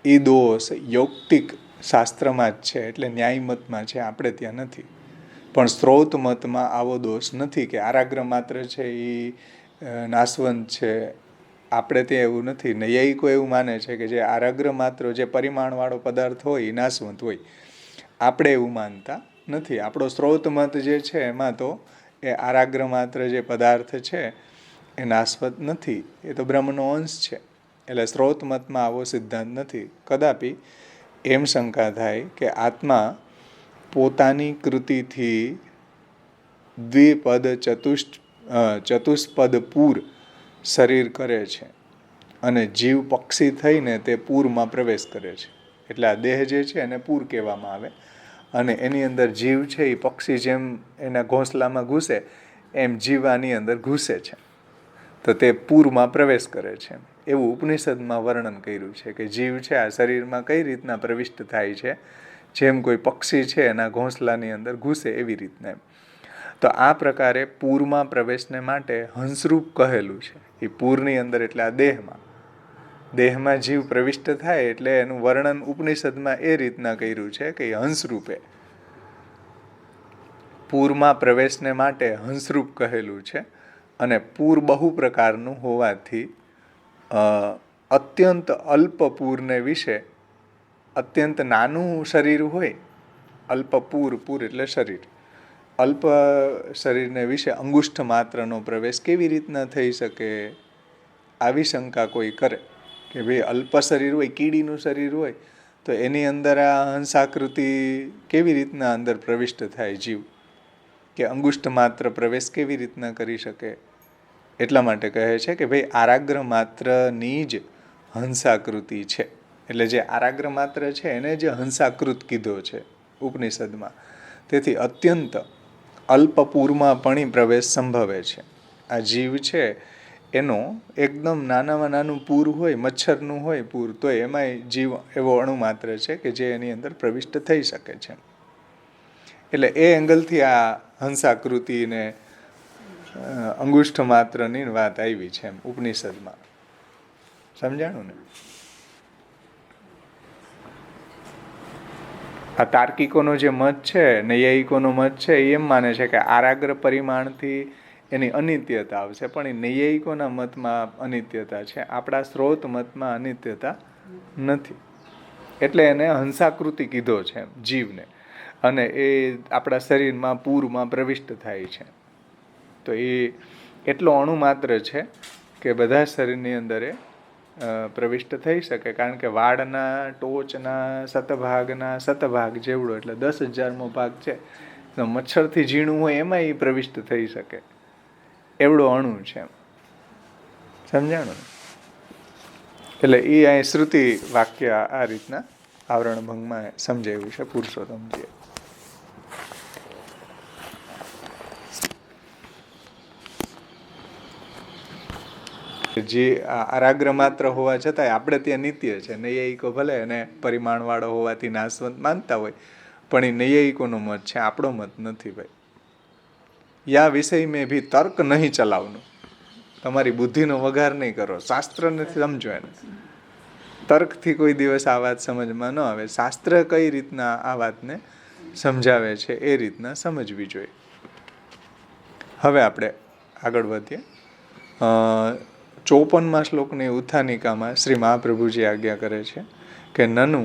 એ દોષ યૌક્તિક શાસ્ત્રમાં જ છે, એટલે ન્યાયમતમાં છે, આપણે ત્યાં નથી. પણ સ્ત્રોત મતમાં આવો દોષ નથી કે આરાગ્ર માત્ર છે એ નાશવંત છે. આપણે ત્યાં એવું નથી. નૈયાયિકો એવું માને છે કે જે આરાગ્ર માત્ર જે પરિમાણવાળો પદાર્થ હોય એ નાશવંત હોય. આપણે એવું માનતા નથી. આપણો સ્ત્રોત મત જે છે એમાં તો એ આરાગ્ર માત્ર જે પદાર્થ છે એ નાશવંત નથી, એ તો બ્રહ્મનો અંશ છે. એટલે સ્ત્રોત મતમાં આવો સિદ્ધાંત નથી. કદાપી એમ શંકા થાય કે આત્મા પોતાની કૃતિથી દ્વિપદ ચતુષ્પદ પૂર શરીર કરે છે અને જીવ પક્ષી થઈને તે પૂરમાં પ્રવેશ કરે છે. એટલે આ દેહ જે છે એને પૂર કહેવામાં આવે અને એની અંદર જીવ છે એ પક્ષી જેમ એના ઘોંસલામાં ઘૂસે એમ જીવ આની અંદર ઘૂસે છે, તો તે પૂરમાં પ્રવેશ કરે છે. એવું ઉપનિષદમાં વર્ણન કર્યું છે કે જીવ છે આ શરીરમાં કઈ રીતના પ્રવિષ્ટ થાય છે, જેમ કોઈ પક્ષી છે એના ઘોંસલાની અંદર ઘૂસે એવી રીતના. તો આ પ્રકારે પૂરમાં પ્રવેશને માટે હંસરૂપ કહેલું છે. એ પૂરની અંદર એટલે આ દેહમાં જીવ પ્રવિષ્ટ થાય એટલે એનું વર્ણન ઉપનિષદમાં એ રીતના કર્યું છે કે હંસરૂપે પૂરમાં પ્રવેશને માટે હંસરૂપ કહેલું છે. અને પૂર બહુ પ્રકારનું હોવાથી અત્યંત અલ્પ પૂરને વિશે, અત્યંત નાનું શરીર હોય, અલ્પ પૂર એટલે શરીર, અલ્પ શરીરને વિશે અંગુષ્ઠ માત્રનો પ્રવેશ કેવી રીતના થઈ શકે, આવી શંકા કોઈ કરે કે ભાઈ અલ્પ શરીર હોય, કીડીનું શરીર હોય, તો એની અંદર આ હંસાકૃતિ કેવી રીતના અંદર પ્રવિષ્ટ થાય જીવ, કે અંગુષ્ઠ માત્ર પ્રવેશ કેવી રીતના કરી શકે. એટલા માટે કહે છે કે ભાઈ આરાગ્ર માત્રની જ હંસાકૃતિ છે. એટલે જે આરાગ્ર માત્ર છે એને જ હંસાકૃત કીધો છે ઉપનિષદમાં. તેથી અત્યંત અલ્પપૂરમાં પણ પ્રવેશ સંભવે છે. આ જીવ છે એનો એકદમ નાનામાં નાનું પૂર હોય, મચ્છરનું હોય પૂર, તો એમાંય જીવ એવો અણુ માત્ર છે કે જે એની અંદર પ્રવિષ્ટ થઈ શકે છે. એટલે એ એંગલથી આ હંસાકૃતિને અંગુષ્ઠ માત્રની વાત આવી છે એમ ઉપનિષદમાં. સમજાણું ને? આ તાર્કિકોનો જે મત છે, નૈયાયિકોનો મત છે, એ એમ માને છે કે આરાગ્ર પરિમાણથી એની અનિત્યતા આવશે, પણ એ નૈયાયિકોના મતમાં અનિત્યતા છે. આપણા સ્ત્રોત મતમાં અનિત્યતા નથી. એટલે એને હંસાકૃતિ કીધો છે જીવને, અને એ આપણા શરીરમાં પૂરમાં પ્રવિષ્ટ થાય છે. તો એ એટલો અણુ માત્ર છે કે બધા શરીરની અંદર એ પ્રવિષ્ટ થઈ શકે. કારણ કે વાળના ટોચના શતભાગ જેવડો, એટલે 10,000મો ભાગ છે, તો મચ્છરથી ઝીણું હોય એમાં એ પ્રવિષ્ટ થઈ શકે એવડો અણુ છે. સમજાણું? એટલે એ અહીં શ્રુતિ વાક્ય આ રીતના આવરણ ભંગમાં સમજાવ્યું છે પુરુષોત્તમજીએ. જે આરાગ્ર માત્ર હોવા છતાંય આપણે ત્યાં નિત્ય છે. નૈયાયિકો ભલે એને પરિમાણવાળો હોવાથી નાશવંત માનતા હોય, પણ એ નૈયાયિકોનો મત છે, આપણો મત નથી ભાઈ. યા વિષય મેં ભી તર્ક નહીં ચલાવનું. તમારી બુદ્ધિનો વઘાર નહીં કરો, શાસ્ત્રને સમજો. એને તર્કથી કોઈ દિવસ આ વાત સમજમાં ન આવે. શાસ્ત્ર કઈ રીતના આ વાતને સમજાવે છે એ રીતના સમજવી જોઈએ. હવે આપણે આગળ વધીએ. 54મા શ્લોકની ઉત્થાનિકામાં શ્રી મહાપ્રભુજી આજ્ઞા કરે છે કે નનુ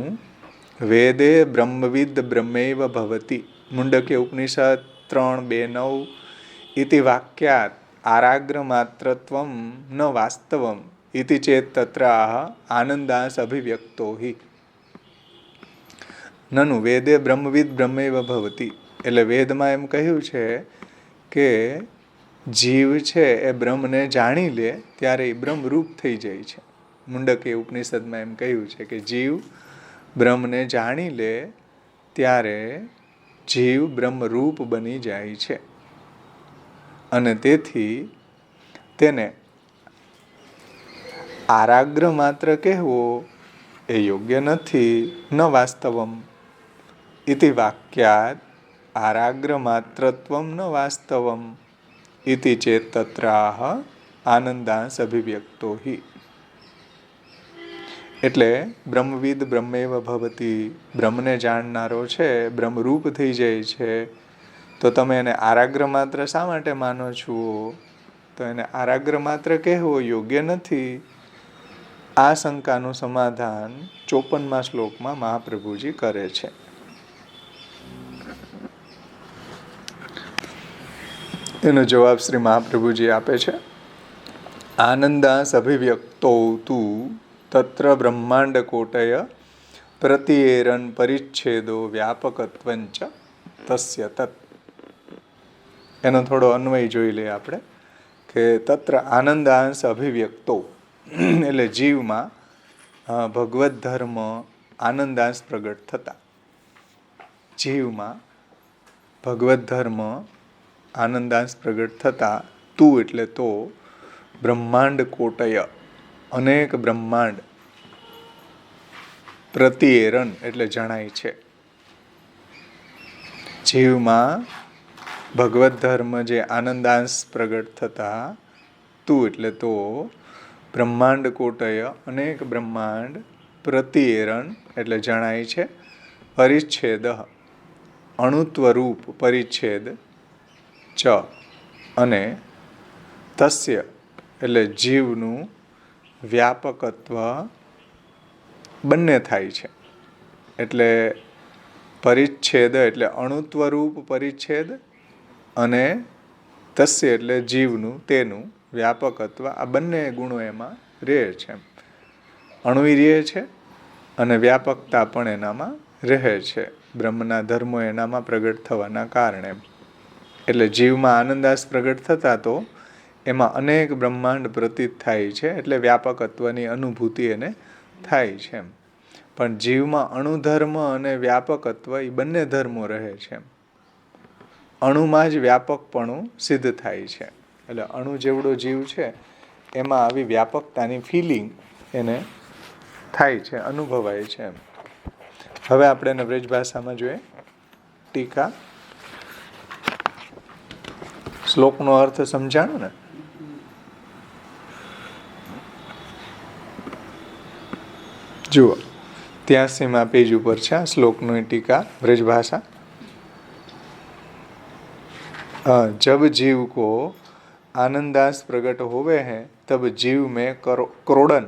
વેદે બ્રહ્મવિદ બ્રહ્મૈવ ભવતિ. મુંડક્ય ઉપનિષદ 3:2:9 ઇતિ વાક્યાત આરાગ્ર માત્રત્વમ ન વાસ્તવમ ઇતિ ચેત તત્ર આનંદાસ અભિવ્યક્તો હિ. નનુ વેદે બ્રહ્મવિદ બ્રહ્મૈવ ભવતિ. એટલે વેદમાં એમ કહ્યું છે કે જીવ છે એ બ્રહ્મને જાણી લે ત્યારે એ બ્રહ્મરૂપ થઈ જાય છે. મુંડકે ઉપનિષદમાં એમ કહ્યું છે કે જીવ બ્રહ્મને જાણી લે ત્યારે જીવ બ્રહ્મરૂપ બની જાય છે અને તેથી તેને આરાગ્ર માત્ર કહેવો એ યોગ્ય નથી. ન વાસ્તવમ ઇતિ વાક્યાત આરાગ્ર માત્રત્વમ ન વાસ્તવમ ઇતિ ચેત તત્રાહ આનંદાંશ અભિવ્યક્તો હિ. એટલે બ્રહ્મવિદ બ્રહ્મેવ ભવતી, બ્રહ્મને જાણનારો છે બ્રહ્મરૂપ થઈ જાય છે, તો તમે એને આરાગ્ર માત્ર શા માટે માનો છો? તો એને આરાગ્ર માત્ર કહેવો યોગ્ય નથી. આ શંકાનું સમાધાન 54મા શ્લોકમાં મહાપ્રભુજી કરે છે. એનો જવાબ શ્રી મહાપ્રભુજી આપે છે. આનંદાંશ અભિવ્યક્તો તુ તત્ર બ્રહ્માંડ કોટય પ્રતિએરન પરિચ્છેદો વ્યાપકત્વંચ તસ્ય તત. એનો થોડો અન્વય જોઈ લઈએ આપણે કે તત્ર આનંદાંશ અભિવ્યક્તો એટલે જીવમાં ભગવત ધર્મ આનંદાંશ પ્રગટ થતા. જીવમાં ભગવત ધર્મ આનંદાંશ પ્રગટ થતા તું એટલે તો બ્રહ્માંડ કોટય અનેક બ્રહ્માંડ પ્રતિએરન એટલે જણાય છે. જીવમાં ભગવત ધર્મ જે આનંદાંશ પ્રગટ થતા તું એટલે તો બ્રહ્માંડ કોટય અનેક બ્રહ્માંડ પ્રતિએરન એટલે જણાય છે. પરિચ્છેદ અણુત્વરૂપ પરિચ્છેદ ચ અને તસ્ય એટલે જીવનું વ્યાપકત્વ બંને થાય છે. એટલે પરિચ્છેદ એટલે અણુત્વરૂપ પરિચ્છેદ અને તસ્ય એટલે જીવનું તેનું વ્યાપકત્વ, આ બંને ગુણો એમાં રહે છે. અણુઈ રહે છે અને વ્યાપકતા પણ એનામાં રહે છે, બ્રહ્મના ધર્મો એનામાં પ્રગટ થવાના કારણે. એટલે જીવમાં આનંદાંશ પ્રગટ થતા તો એમાં અનેક બ્રહ્માંડ પ્રતીત થાય છે, એટલે વ્યાપકત્વની અનુભૂતિ એને થાય છે. પણ જીવમાં અણુધર્મ અને વ્યાપકત્વ એ બંને ધર્મો રહે છે. અણુમાં જ વ્યાપકપણું સિદ્ધ થાય છે. એટલે અણુ જેવડો જીવ છે એમાં આવી વ્યાપકતાની ફિલિંગ એને થાય છે, અનુભવાય છે. હવે આપણે એને વ્રજ ભાષામાં જોઈએ. ટીકા. શ્લોકનો અર્થ સમજાણો ને? જુઓ 83મા પેજ ઉપર છે આ શ્લોકની ટીકા વ્રજ ભાષા. जब जीव को आनंदांश प्रकट होवे हैं तब जीव में करोड़न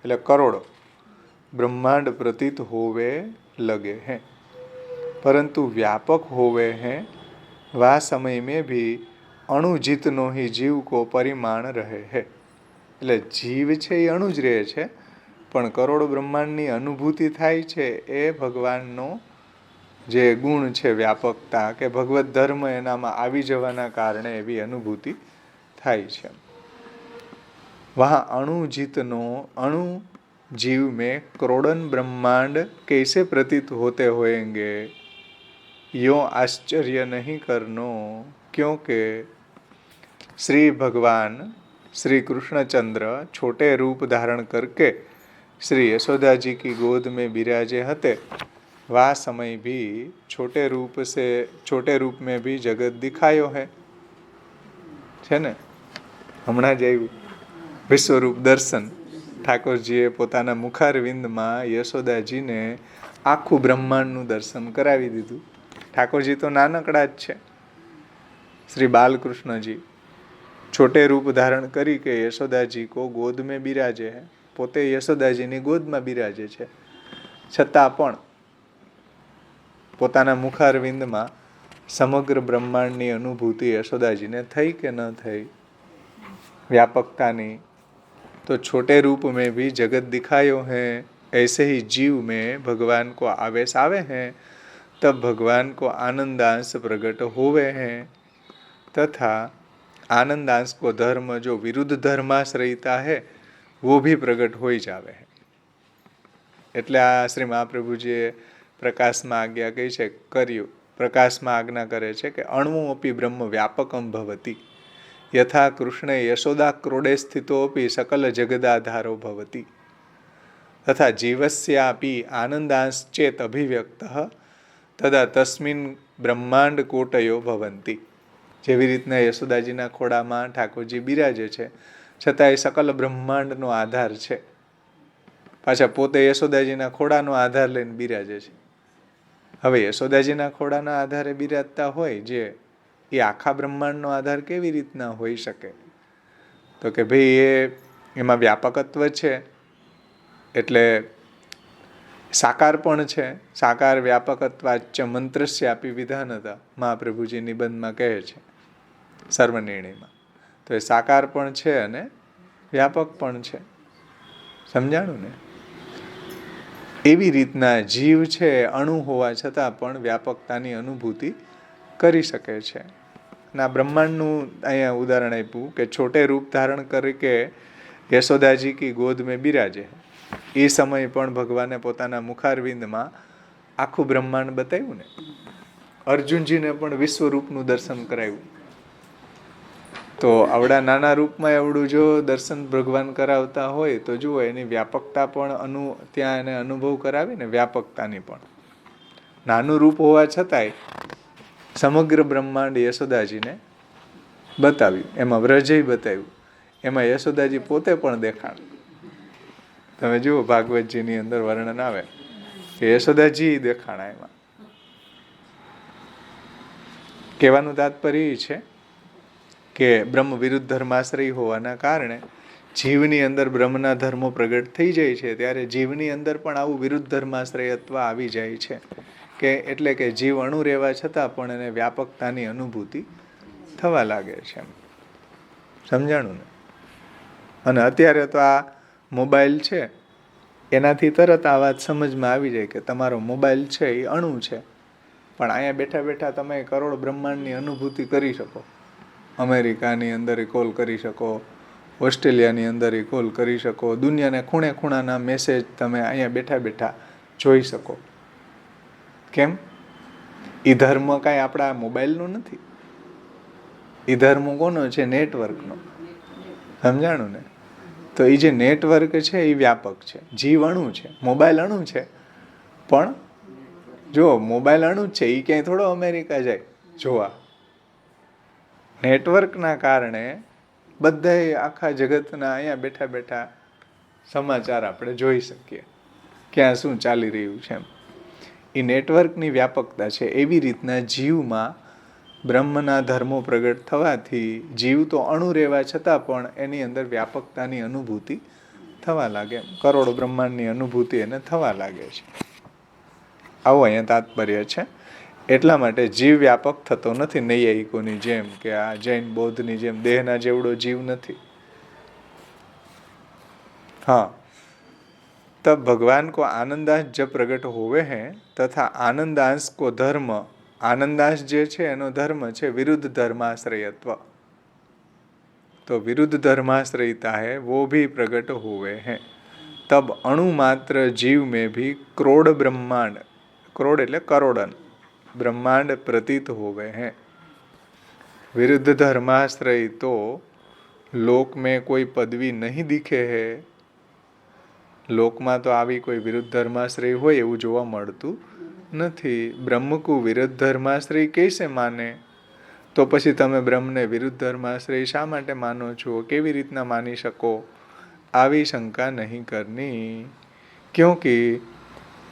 એટલે કરોડો ब्रह्मांड प्रतीत होवे लगे हैं, परंतु व्यापक होवे हैं वह समय में भी अणु जितनो ही जीव को परिमाण रहे है. એટલે જીવ છે એ અણુ જ રહે છે, પણ કરોડો બ્રહ્માંડની અનુભૂતિ થાય છે એ ભગવાનનો જે ગુણ છે વ્યાપકતા કે ભગવત ધર્મ એનામાં આવી જવાના કારણે એવી અનુભૂતિ થાય છે. वहाँ अणु जितनो अणु जीव में करोड़न ब्रह्मांड कैसे प्रतीत होते होंगे, यो आश्चर्य नहीं करनो, क्योंकि श्री भगवान श्री कृष्णचंद्र छोटे रूप धारण करके श्री यशोदा जी की गोद में बिराजे हते, वह समय भी छोटे रूप में भी जगत दिखायो है. છે ને હમણાં જ આવ્યું વિશ્વરૂપ દર્શન. ઠાકોરજીએ પોતાના મુખારવિંદમાં યશોદાજીને આખું બ્રહ્માંડનું દર્શન કરાવી દીધું. ઠાકોરજી તો નાનકડા જ છે. શ્રી બાલકૃષ્ણજી છોટે રૂપ ધારણ કરી કે યશોદાજી કો ગોદ મેં બિરાજે હે, પોતે યશોદાજીની ગોદમાં બિરાજે છે, છતાં પણ પોતાના મુખારવિંદમાં સમગ્ર બ્રહ્માંડની અનુભૂતિ યશોદાજીને થઈ કે ન થઈ व्यापकतानी. तो छोटे रूप में भी जगत दिखायो है, ऐसे ही जीव में भगवान को आवेश आवे हैं तब भगवान को आनंदांश प्रकट होवे हैं, तथा आनंदांश को धर्म जो विरुद्ध धर्माश्रयिता है वो भी प्रकट हो जावे है. એટલે આ શ્રી મહાપ્રભુજીએ પ્રકાશમાં આજ્ઞા કહી છે કર્યું, પ્રકાશમાં આજ્ઞા કરે છે કે અણુઓપી બ્રહ્મ વ્યાપકમ ભવતી યથા કૃષ્ણે યશોદા ક્રોડે સ્થિતોપી સકલ જગદાધારો ભવતી તથા જીવસ્યાપી આનંદાંશ્ચેત અભિવ્યક્ત તદા તસ્મિન બ્રહ્માંડ કોટયો ભવંતી. જેવી રીતના યશોદાજીના ખોડામાં ઠાકોરજી બિરાજે છે, છતાં એ સકલ બ્રહ્માંડનો આધાર છે. પાછા પોતે યશોદાજીના ખોડાનો આધાર લઈને બિરાજે છે. હવે યશોદાજીના ખોડાના આધારે બિરાજતા હોય જે, એ આખા બ્રહ્માંડનો આધાર કેવી રીતના હોઈ શકે? તો કે ભાઈ એમાં વ્યાપકત્વ છે, એટલે સાકાર પણ છે. સાકાર વ્યાપકત્વાચ્ચ મંત્રસ્યાપી વિધાનતા મહાપ્રભુજી નિબંધમાં કહે છે સર્વનિર્ણયમાં. તો એ સાકાર પણ છે અને વ્યાપક પણ છે. સમજાણું ને? એવી રીતના જીવ છે અણુ હોવા છતાં પણ વ્યાપકતાની અનુભૂતિ કરી શકે છે. ના બ્રહ્માંડનું અહીંયા ઉદાહરણ આપ્યું કે છોટે રૂપ ધારણ કરી કે યશોદાજી કી ગોદ મેં બિરાજે. એ સમય પણ ભગવાને પોતાના મુખારવિંદમાં આખું બ્રહ્માંડ બતાવ્યું ને. અર્જુનજીને પણ વિશ્વરૂપનું દર્શન કરાવ્યું. તો આવડા નાના રૂપમાં એવડું જો દર્શન ભગવાન કરાવતા હોય તો જુઓ એની વ્યાપકતા પણ ત્યાં એને અનુભવ કરાવી ને, વ્યાપકતાની પણ. નાનું રૂપ હોવા છતાંય સમગ્ર બ્રહ્માંડ યશોદાજીને બતાવ્યું. એમાં વ્રજય બતાવ્યું, એમાં યશોદાજી પોતે પણ દેખાણ. તમે જુઓ ભાગવતજીની અંદર વર્ણન આવે કે યશોદાજી દેખાણા. એમાં કહેવાનું તાત્પર્ય એ છે કે બ્રહ્મ વિરુદ્ધ ધર્માશ્રય હોવાના કારણે જીવની અંદર બ્રહ્મના ધર્મો પ્રગટ થઈ જાય છે, ત્યારે જીવની અંદર પણ આવું વિરુદ્ધ ધર્માશ્રયત્વ આવી જાય છે કે એટલે કે જીવ અણુ રહેવા છતાં પણ એને વ્યાપકતાની અનુભૂતિ થવા લાગે છે. સમજાણું ને? અને અત્યારે તો આ મોબાઈલ છે, એનાથી તરત આ વાત સમજમાં આવી જાય કે તમારો મોબાઈલ છે એ અણુ છે, પણ અહીંયા બેઠા બેઠા તમે કરોડ બ્રહ્માંડની અનુભૂતિ કરી શકો. અમેરિકાની અંદર કોલ કરી શકો, ઓસ્ટ્રેલિયાની અંદર કોલ કરી શકો, દુનિયાને ખૂણે ખૂણાના મેસેજ તમે અહીંયા બેઠા બેઠા જોઈ શકો. કેમ? એ ધર્મ કાંઈ આપણા મોબાઈલનો નથી. એ ધર્મ કોનો છે? નેટવર્કનો. સમજાણું ને? તો એ જે નેટવર્ક છે એ વ્યાપક છે. જીવ અણુ છે, મોબાઈલ અણુ છે, પણ જો મોબાઈલ અણુ જ છે, એ ક્યાંય થોડો અમેરિકા જાય જોવા. નેટવર્કના કારણે બધાય આખા જગતના અહીંયા બેઠા બેઠા સમાચાર આપણે જોઈ શકીએ, ક્યાં શું ચાલી રહ્યું છે એમ. એ નેટવર્કની વ્યાપકતા છે. એવી રીતના જીવમાં બ્રહ્મના ધર્મો પ્રગટ થવાથી જીવ તો અણુ રહેવા છતાં પણ એની અંદર વ્યાપકતાની અનુભૂતિ થવા લાગે. કરોડ બ્રહ્માંડની અનુભૂતિ એને થવા લાગે છે. આવું અહીંયા તાત્પર્ય છે. એટલા માટે જીવ વ્યાપક થતો નથી નૈયાયિકોની જેમ, કે આ જૈન બૌદ્ધની જેમ દેહના જેવડો જીવ નથી. हाँ, तब भगवान को आनंदांश जब प्रकट होवे हैं तथा आनंदांश को धर्म, आनंदांश जे छे एनो धर्म छे विरुद्ध धर्माश्रयत्व, तो विरुद्ध धर्माश्रयता है वो भी प्रकट हुए हैं. तब अणु मात्र जीव में भी क्रोड़ ब्रह्मांड, क्रोड़ એટલે કરોડન ब्रह्मांड प्रतीत हुए हैं. विरुद्ध धर्माश्रय तो लोक में कोई पदवी नहीं दिखे है. લોકમાં તો આવી કોઈ વિરુદ્ધ ધર્માશ્રય હોય એવું જોવા મળતું નથી. બ્રહ્મકુ વિરુદ્ધ ધર્માશ્રય કૈસે માને? તો પછી તમે બ્રહ્મને વિરુદ્ધ ધર્માશ્રય શા માટે માનો છો? કેવી રીતના માની શકો? આવી શંકા નહીં કરની. क्योंकि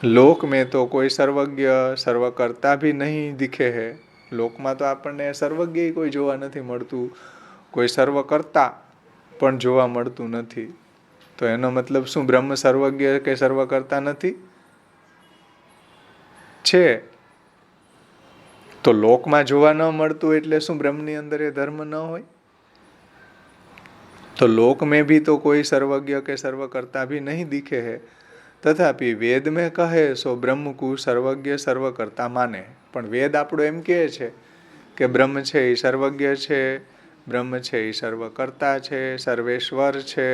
लोक में तो कोई सर्वज्ञ सर्वकर्ता भी नहीं दिखे है. લોકમાં તો આપણને સર્વજ્ઞ કોઈ જોવા નથી મળતું, કોઈ સર્વકર્તા પણ જોવા મળતું નથી. તો એનો મતલબ શું? બ્રહ્મ સર્વજ્ઞ કે સર્વકર્તા નથી? છે. તો લોકમાં જોવા ન મળતું એટલે શું બ્રહ્મની અંદર એ ધર્મ ન હોય? तो लोक में भी तो कोई सर्वज्ञ के सर्वकर्ता भी नहीं दिखे है. तथापि वेद में कहे सो ब्रह्म को सर्वज्ञ सर्वकर्ता माने. પણ વેદ આપણો એમ કહે છે કે બ્રહ્મ છે એ સર્વજ્ઞ છે, બ્રહ્મ છે એ સર્વકર્તા છે, સર્વેશ્વર છે,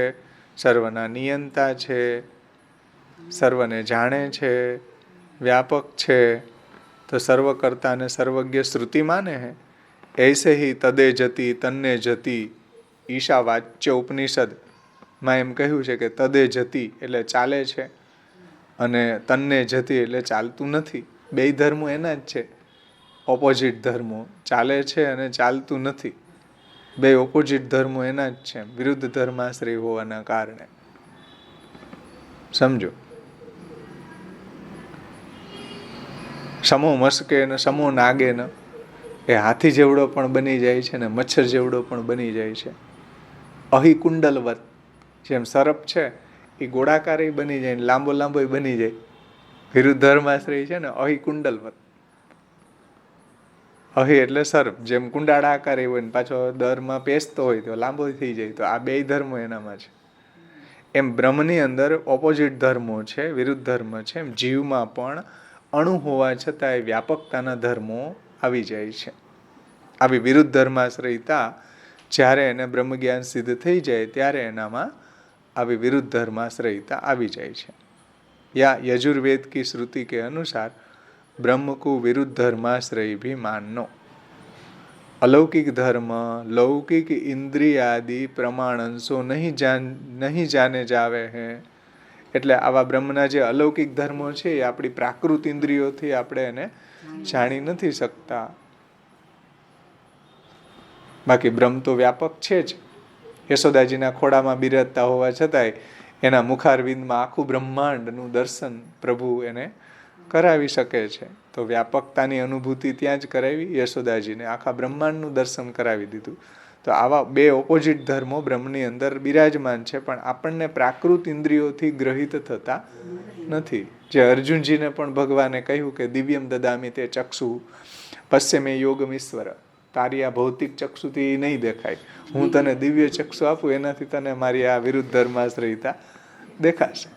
સર્વના નિયંતા છે, સર્વને જાણે છે, व्यापक છે તો સર્વકર્તા અને સર્વજ્ઞ શ્રુતિ માને હે. ऐसे ही તદે જતી તન્ને જતી ઈશા વાચ્ય ઉપનિષદ માં એમ કહ્યું છે કે તદે જતી એટલે ચાલે છે અને તન્ને જતી એટલે ચાલતું નથી. બે ધર્મો એના જ છે, ઓપોઝિટ ધર્મો. ચાલે છે અને ચાલતું નથી, બે ઓપોઝિટ ધર્મો એના જ છે, વિરુદ્ધ ધર્માશ્રય હોવાના કારણે. સમજો, સમો મસ્કે ને સમો નાગે ને એ હાથી જેવડો પણ બની જાય છે ને મચ્છર જેવડો પણ બની જાય છે. અહી કુંડલવત, જેમ સર્પ છે એ ગોળાકાર બની જાય, લાંબો લાંબો બની જાય. વિરુદ્ધ ધર્માશ્રય છે ને અહી કુંડલવત. અહી એટલે સર્પ, જેમ કુંડાળા આકાર હોય ને પાછો દરમાં પેસતો હોય તો લાંબો થઈ જાય. તો આ બે ધર્મો એનામાં છે. એમ બ્રહ્મની અંદર ઓપોઝિટ ધર્મો છે, વિરુદ્ધ ધર્મ છે. એમ જીવમાં પણ અણુ હોવા છતાંય વ્યાપકતાના ધર્મો આવી જાય છે. આવી વિરુદ્ધ ધર્માશ્રયતા જ્યારે એને બ્રહ્મ જ્ઞાન સિદ્ધ થઈ જાય ત્યારે એનામાં આવી વિરુદ્ધ ધર્માશ્રયતા આવી જાય છે. या यजुर्वेद की श्रुति के अनुसार ब्रह्म को विरुद्ध धर्माश्रय भी माननो. अलौकिक धर्म लौकिक इंद्रियादि प्रमाणंशो नहीं जाने जावे हैं. એટલે આવા બ્રહ્મના જે અલૌકિક ધર્મો છે એ આપણી પ્રાકૃત ઇન્દ્રિયોથી આપણે એને જાણી નથી શકતા. બાકી બ્રહ્મ તો વ્યાપક છે જ. યશોદાજીના ખોડામાં બિરાજતા હોવા છતાંય એના મુખારવિંદમાં આખું બ્રહ્માંડનું દર્શન પ્રભુ એને કરાવી શકે છે. તો વ્યાપકતાની અનુભૂતિ ત્યાં જ કરાવી યશોદાજીને, આખા બ્રહ્માંડનું દર્શન કરાવી દીધું. તો આવા બે ઓપોઝિટ ધર્મો બ્રહ્મની અંદર બિરાજમાન છે, પણ આપણને પ્રાકૃત ઇન્દ્રિયોથી ગ્રહિત થતા નથી. જે અર્જુનજીને પણ ભગવાને કહ્યું કે દિવ્યમ દદામી તે ચક્ષુ પશ્ચિમે યોગમીશ્વર, તારી આ ભૌતિક ચક્ષુથી નહીં દેખાય, હું તને દિવ્ય ચક્ષુ આપું, એનાથી તને મારી આ વિરુદ્ધ ધર્માશ્રયતા દેખાશે.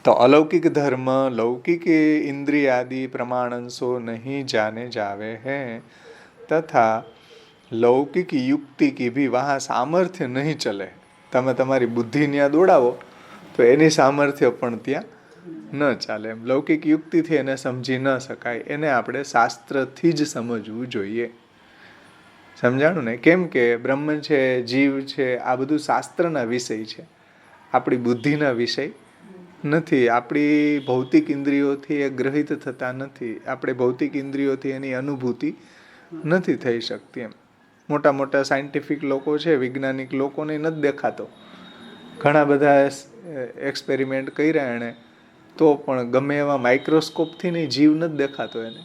તો અલૌકિક ધર્મ લૌकिक इंद्रियादि प्रमाणंशो नहीं जाने जावे हैं तथा लौकिक युक्ति की भी वहाँ सामर्थ्य नहीं चले. તમે તમારી બુદ્ધિ ત્યાં દોડાવો તો એની સામર્થ્ય પણ ત્યાં ન ચાલે. એમ લૌકિક યુક્તિથી એને સમજી ન શકાય, એને આપણે શાસ્ત્રથી જ સમજવું જોઈએ. સમજાણું ને? કેમ કે બ્રહ્મ છે, જીવ છે, આ બધું શાસ્ત્રના વિષય છે, આપણી બુદ્ધિના વિષય નથી. આપણી ભૌતિક ઇન્દ્રિયોથી એ ગ્રહિત થતા નથી. આપણે ભૌતિક ઇન્દ્રિયોથી એની અનુભૂતિ નથી થઈ શકતી. એમ મોટા મોટા સાયન્ટિફિક લોકો છે, વૈજ્ઞાનિક લોકોને નથી દેખાતો. ઘણા બધા એક્સપેરિમેન્ટ કર્યા એણે, તો પણ ગમે એવા માઇક્રોસ્કોપથી નહીં જીવ નથી દેખાતો એને.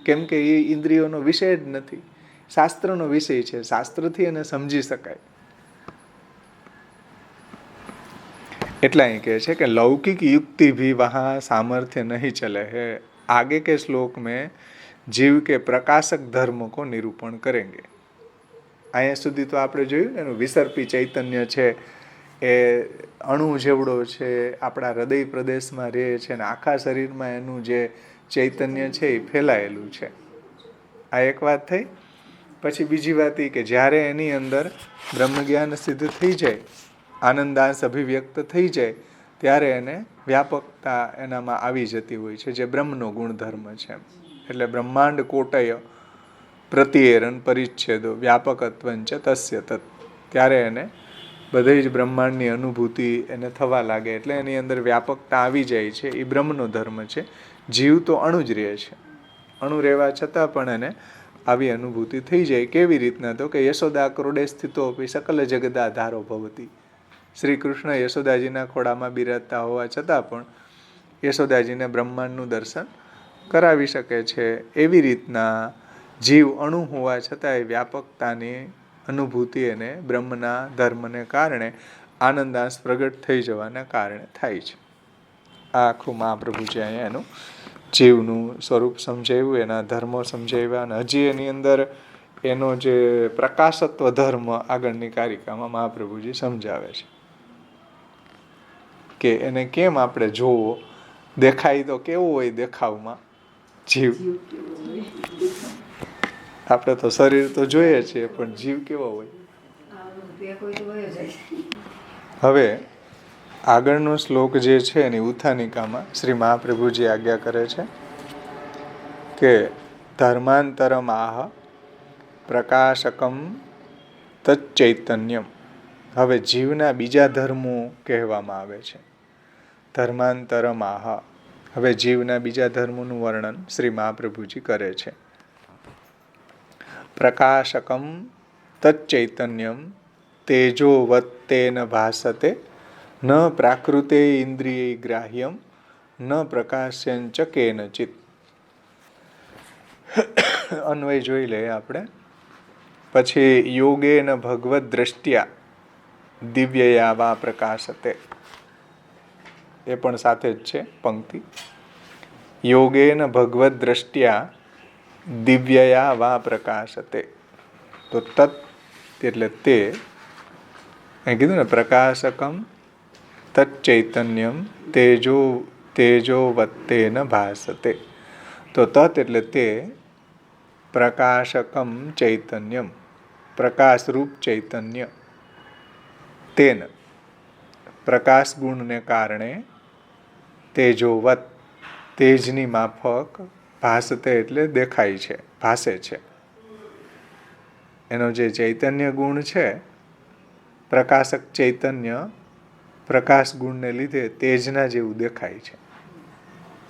કેમ કે એ ઇન્દ્રિયોનો વિષય જ નથી, શાસ્ત્રનો વિષય છે. શાસ્ત્રથી એને સમજી શકાય. એટલા અહીં કહે છે કે लौकिक युक्ति भी वहाँ सामर्थ्य नहीं चले है. आगे के श्लोक में जीव के प्रकाशक धर्म को निरूपण करेंगे. અહીંયા સુધી તો આપણે જોયું ને, એનું વિસર્પી ચૈતન્ય છે, એ અણુ જેવડો છે, આપણા હૃદય પ્રદેશમાં રહે છે, અને આખા શરીરમાં એનું જે ચૈતન્ય છે એ ફેલાયેલું છે. આ એક વાત થઈ. પછી બીજી વાત એ કે જ્યારે એની અંદર બ્રહ્મજ્ઞાન સિદ્ધ થઈ જાય, આનંદાંશ અભિવ્યક્ત થઈ જાય, ત્યારે એને વ્યાપકતા એનામાં આવી જતી હોય છે, જે બ્રહ્મનો ગુણધર્મ છે. એટલે બ્રહ્માંડ કોટય પ્રતિએરન પરિચ્છેદો વ્યાપકત્વંચ તસ્ય તત. ત્યારે એને બધી જ બ્રહ્માંડની અનુભૂતિ એને થવા લાગે, એટલે એની અંદર વ્યાપકતા આવી જાય છે. એ બ્રહ્મનો ધર્મ છે. જીવ તો અણુ જ રહે છે, અણુ રહેવા છતાં પણ એને આવી અનુભૂતિ થઈ જાય. કેવી રીતના? તો કે યશોદા ક્રોડે સ્થિતો સકલ જગદાધારો ભવતી. શ્રી કૃષ્ણ યશોદાજીના ખોડામાં બિરાજતા હોવા છતાં પણ યશોદાજીને બ્રહ્માંડનું દર્શન કરાવી શકે છે. એવી રીતના જીવ અણુ હોવા છતાંય વ્યાપકતાની અનુભૂતિ એને બ્રહ્મના ધર્મને કારણે આનંદાંશ પ્રગટ થઈ જવાના કારણે થાય છે. આ આખું મહાપ્રભુજી અહીંયા એનું જીવનું સ્વરૂપ સમજાવ્યું, એના ધર્મો સમજાવ્યા, અને હજી એની અંદર એનો જે પ્રકાશત્વ ધર્મ આગળની કારિકામાં મહાપ્રભુજી સમજાવે છે કે એને કેમ આપણે જોવો. દેખાય તો કેવો હોય દેખાવમાં જીવ? આપણે તો શરીર તો જોઈએ છીએ, પણ જીવ કેવો હોય? હવે આગળનો શ્લોક જે છે એની ઉત્થાનિકામાં શ્રી મહાપ્રભુજી આજ્ઞા કરે છે કે ધર્માંતરમ આહ પ્રકાશકમ તચ્ચૈતન્યમ. હવે જીવના બીજા ધર્મો કહેવામાં આવે છે. ધર્માંતરમ આહ. હવે જીવના બીજા ધર્મોનું વર્ણન શ્રી મહાપ્રભુજી કરે છે. પ્રકાશકમ તચ્ચૈતન્યમ તેજોવત્તેન ભાસતે ન પ્રાકૃતે ઇન્દ્રિય ગ્રાહ્યમ ન પ્રકાશ્યંચ કેનચિત. અન્વય જોઈ લઈએ આપણે. પછી યોગેન ભગવદ દ્રષ્ટ્યા દિવ્યયા વા પ્રકાશતે. એ પણ સાથે જ છે પંક્તિ. યોગેન ભગવદ દ્રષ્ટ્યા દિવ્યયા વા પ્રકાશતે. તો તત એટલે તે, અહીં કીધું ને પ્રકાશકમ તચ્ચૈતન્યમ તેજોવત્તેન ભાસતે. તો તત એટલે તે, પ્રકાશકમ ચૈતન્યમ પ્રકાશરૂપ ચૈતન્ય, તેન પ્રકાશ ગુણને કારણે, તેજોવત તેજની માફક, ભાસતે એટલે દેખાય છે, ભાસે છે. એનો જે ચૈતન્ય ગુણ છે, પ્રકાશક ચૈતન્ય પ્રકાશ ગુણને લીધે તેજના જેવું દેખાય છે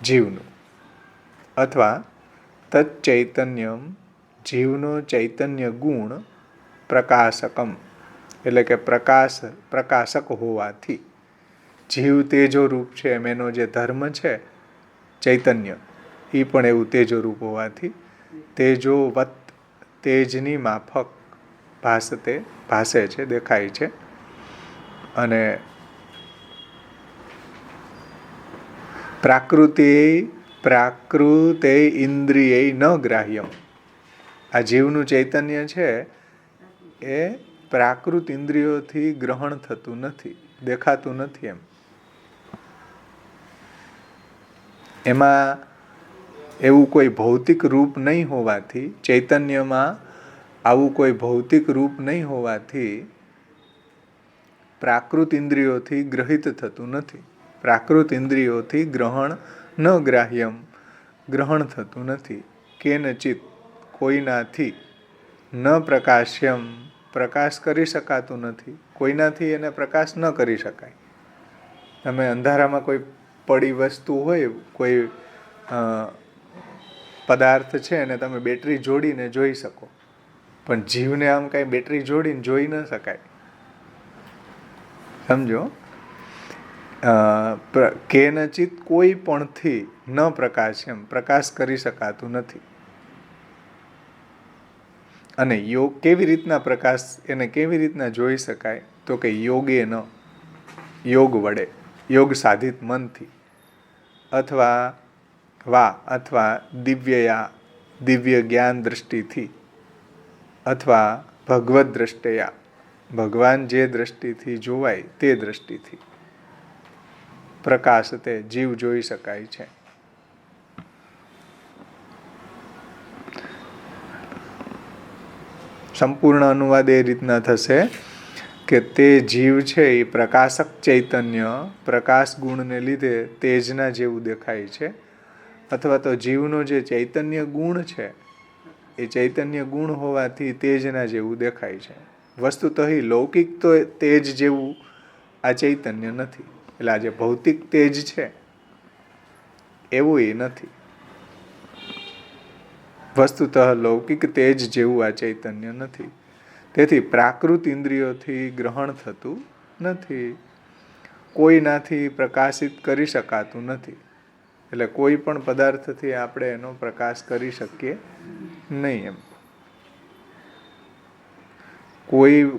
જીવનું. અથવા તચ્ચૈતન્યમ જીવનો ચૈતન્ય ગુણ પ્રકાશકમ એટલે કે પ્રકાશક હોવાથી. જીવ તેજો રૂપ છે એમ એનો જે ધર્મ છે ચૈતન્ય, એ પણ એવું તેજો રૂપ હોવાથી તેજોવત તેજની માફક ભાસતે ભાસે છે, દેખાય છે. અને પ્રાકૃતે ઇન્દ્રિય ન ગ્રાહ્યમ. આ જીવનું ચૈતન્ય છે એ પ્રાકૃત ઇન્દ્રિયોથી ગ્રહણ થતું નથી, દેખાતું નથી. એમાં એવું કોઈ ભૌતિક રૂપ નહીં હોવાથી, ચૈતન્યમાં આવું કોઈ ભૌતિક રૂપ નહીં હોવાથી પ્રાકૃત ઇન્દ્રિયોથી ગ્રહિત થતું નથી. પ્રાકૃત ઇન્દ્રિયોથી ગ્રહણ ન ગ્રાહ્યમ ગ્રહણ થતું નથી. કેનચિત કોઈનાથી, ન પ્રકાશ્યમ પ્રકાશ કરી શકાતું નથી, કોઈનાથી એને પ્રકાશ ન કરી શકાય. તમે અંધારામાં કોઈ પડી વસ્તુ હોય, કોઈ પદાર્થ છે અને તમે બેટરી જોડીને જોઈ શકો, પણ જીવને આમ કાંઈ બેટરી જોડીને જોઈ ન શકાય. સમજો. કેનચિત કોઈ પણથી ન પ્રકાશ્યમ પ્રકાશ કરી શકાતું નથી. અને યોગ કેવી રીતના પ્રકાશ એને કેવી રીતના જોઈ શકાય? તો કે યોગે ન યોગ વડે, યોગ સાધિત મનથી, અથવા દિવ્યયા દિવ્ય જ્ઞાન દ્રષ્ટિથી, અથવા ભગવદ દ્રષ્ટયા ભગવાન જે દ્રષ્ટિથી જોવાય તે દ્રષ્ટિથી પ્રકાશ તે જીવ જોઈ શકાય છે. સંપૂર્ણ અનુવાદ એ રીતના થશે કે તે જીવ છે એ પ્રકાશક ચૈતન્ય પ્રકાશ ગુણને લીધે તેજના જેવું દેખાય છે. અથવા તો જીવનો જે ચૈતન્ય ગુણ છે એ ચૈતન્ય ગુણ હોવાથી તેજના જેવું દેખાય છે. વસ્તુતઃ લૌકિક તો તેજ જેવું આ ચૈતન્ય નથી. એટલે આ જે ભૌતિક તેજ છે એવું એ નથી. વસ્તુતઃ લૌકિક તેજ જેવું આ ચૈતન્ય નથી. તેથી પ્રાકૃત ઇન્દ્રિયોથી ગ્રહણ થતું નથી, કોઈનાથી પ્રકાશિત કરી શકાતું નથી. એટલે કોઈ પણ પદાર્થથી આપણે એનો પ્રકાશ કરી શકીએ નહીં. એમ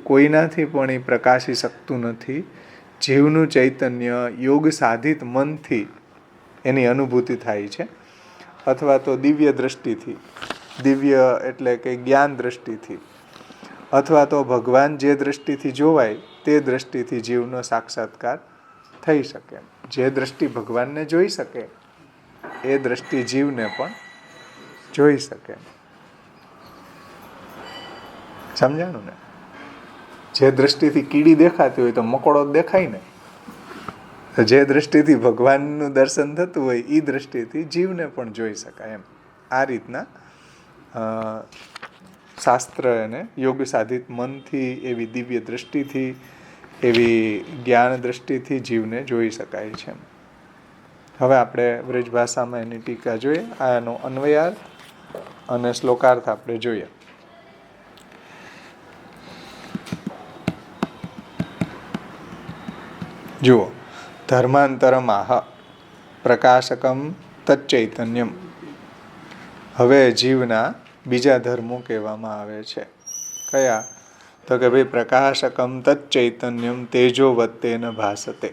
કોઈનાથી પણ એ પ્રકાશી શકતું નથી. જીવનું ચૈતન્ય યોગ સાધિત મનથી એની અનુભૂતિ થાય છે, અથવા તો દિવ્ય દ્રષ્ટિથી, દિવ્ય એટલે કે જ્ઞાન દ્રષ્ટિથી, અથવા તો ભગવાન જે દ્રષ્ટિથી જોવાય તે દ્રષ્ટિથી જીવનો સાક્ષાત્કાર થઈ શકે. જે દ્રષ્ટિ ભગવાનને જોઈ શકે એ દ્રષ્ટિ જીવને પણ જોઈ શકે. સમજાણું ને? જે દ્રષ્ટિથી કીડી દેખાતી હોય તો મકોડો દેખાય ને. જે દ્રષ્ટિથી ભગવાનનું દર્શન થતું હોય એ દ્રષ્ટિથી જીવને પણ જોઈ શકાય એમ. આ રીતના શાસ્ત્ર એને યોગ સાધિત મનથી, એવી દિવ્ય દ્રષ્ટિથી, એવી જ્ઞાન દ્રષ્ટિથી જીવને જોઈ શકાય છે. હવે આપણે વ્રજ ભાષામાં એની ટીકા જોઈએ. આનો અન્વયાર્થ અને શ્લોકાર્થ આપણે જોઈએ. જુઓ, ધર્માંતરમાહ પ્રકાશકમ તચ્ચૈતન્યમ. હવે જીવના બીજા ધર્મો કહેવામાં આવે છે. કયા? તો કે ભાઈ પ્રકાશકમ તચ્ચૈતન્યમ તેજોવત્તેન ભાસતે.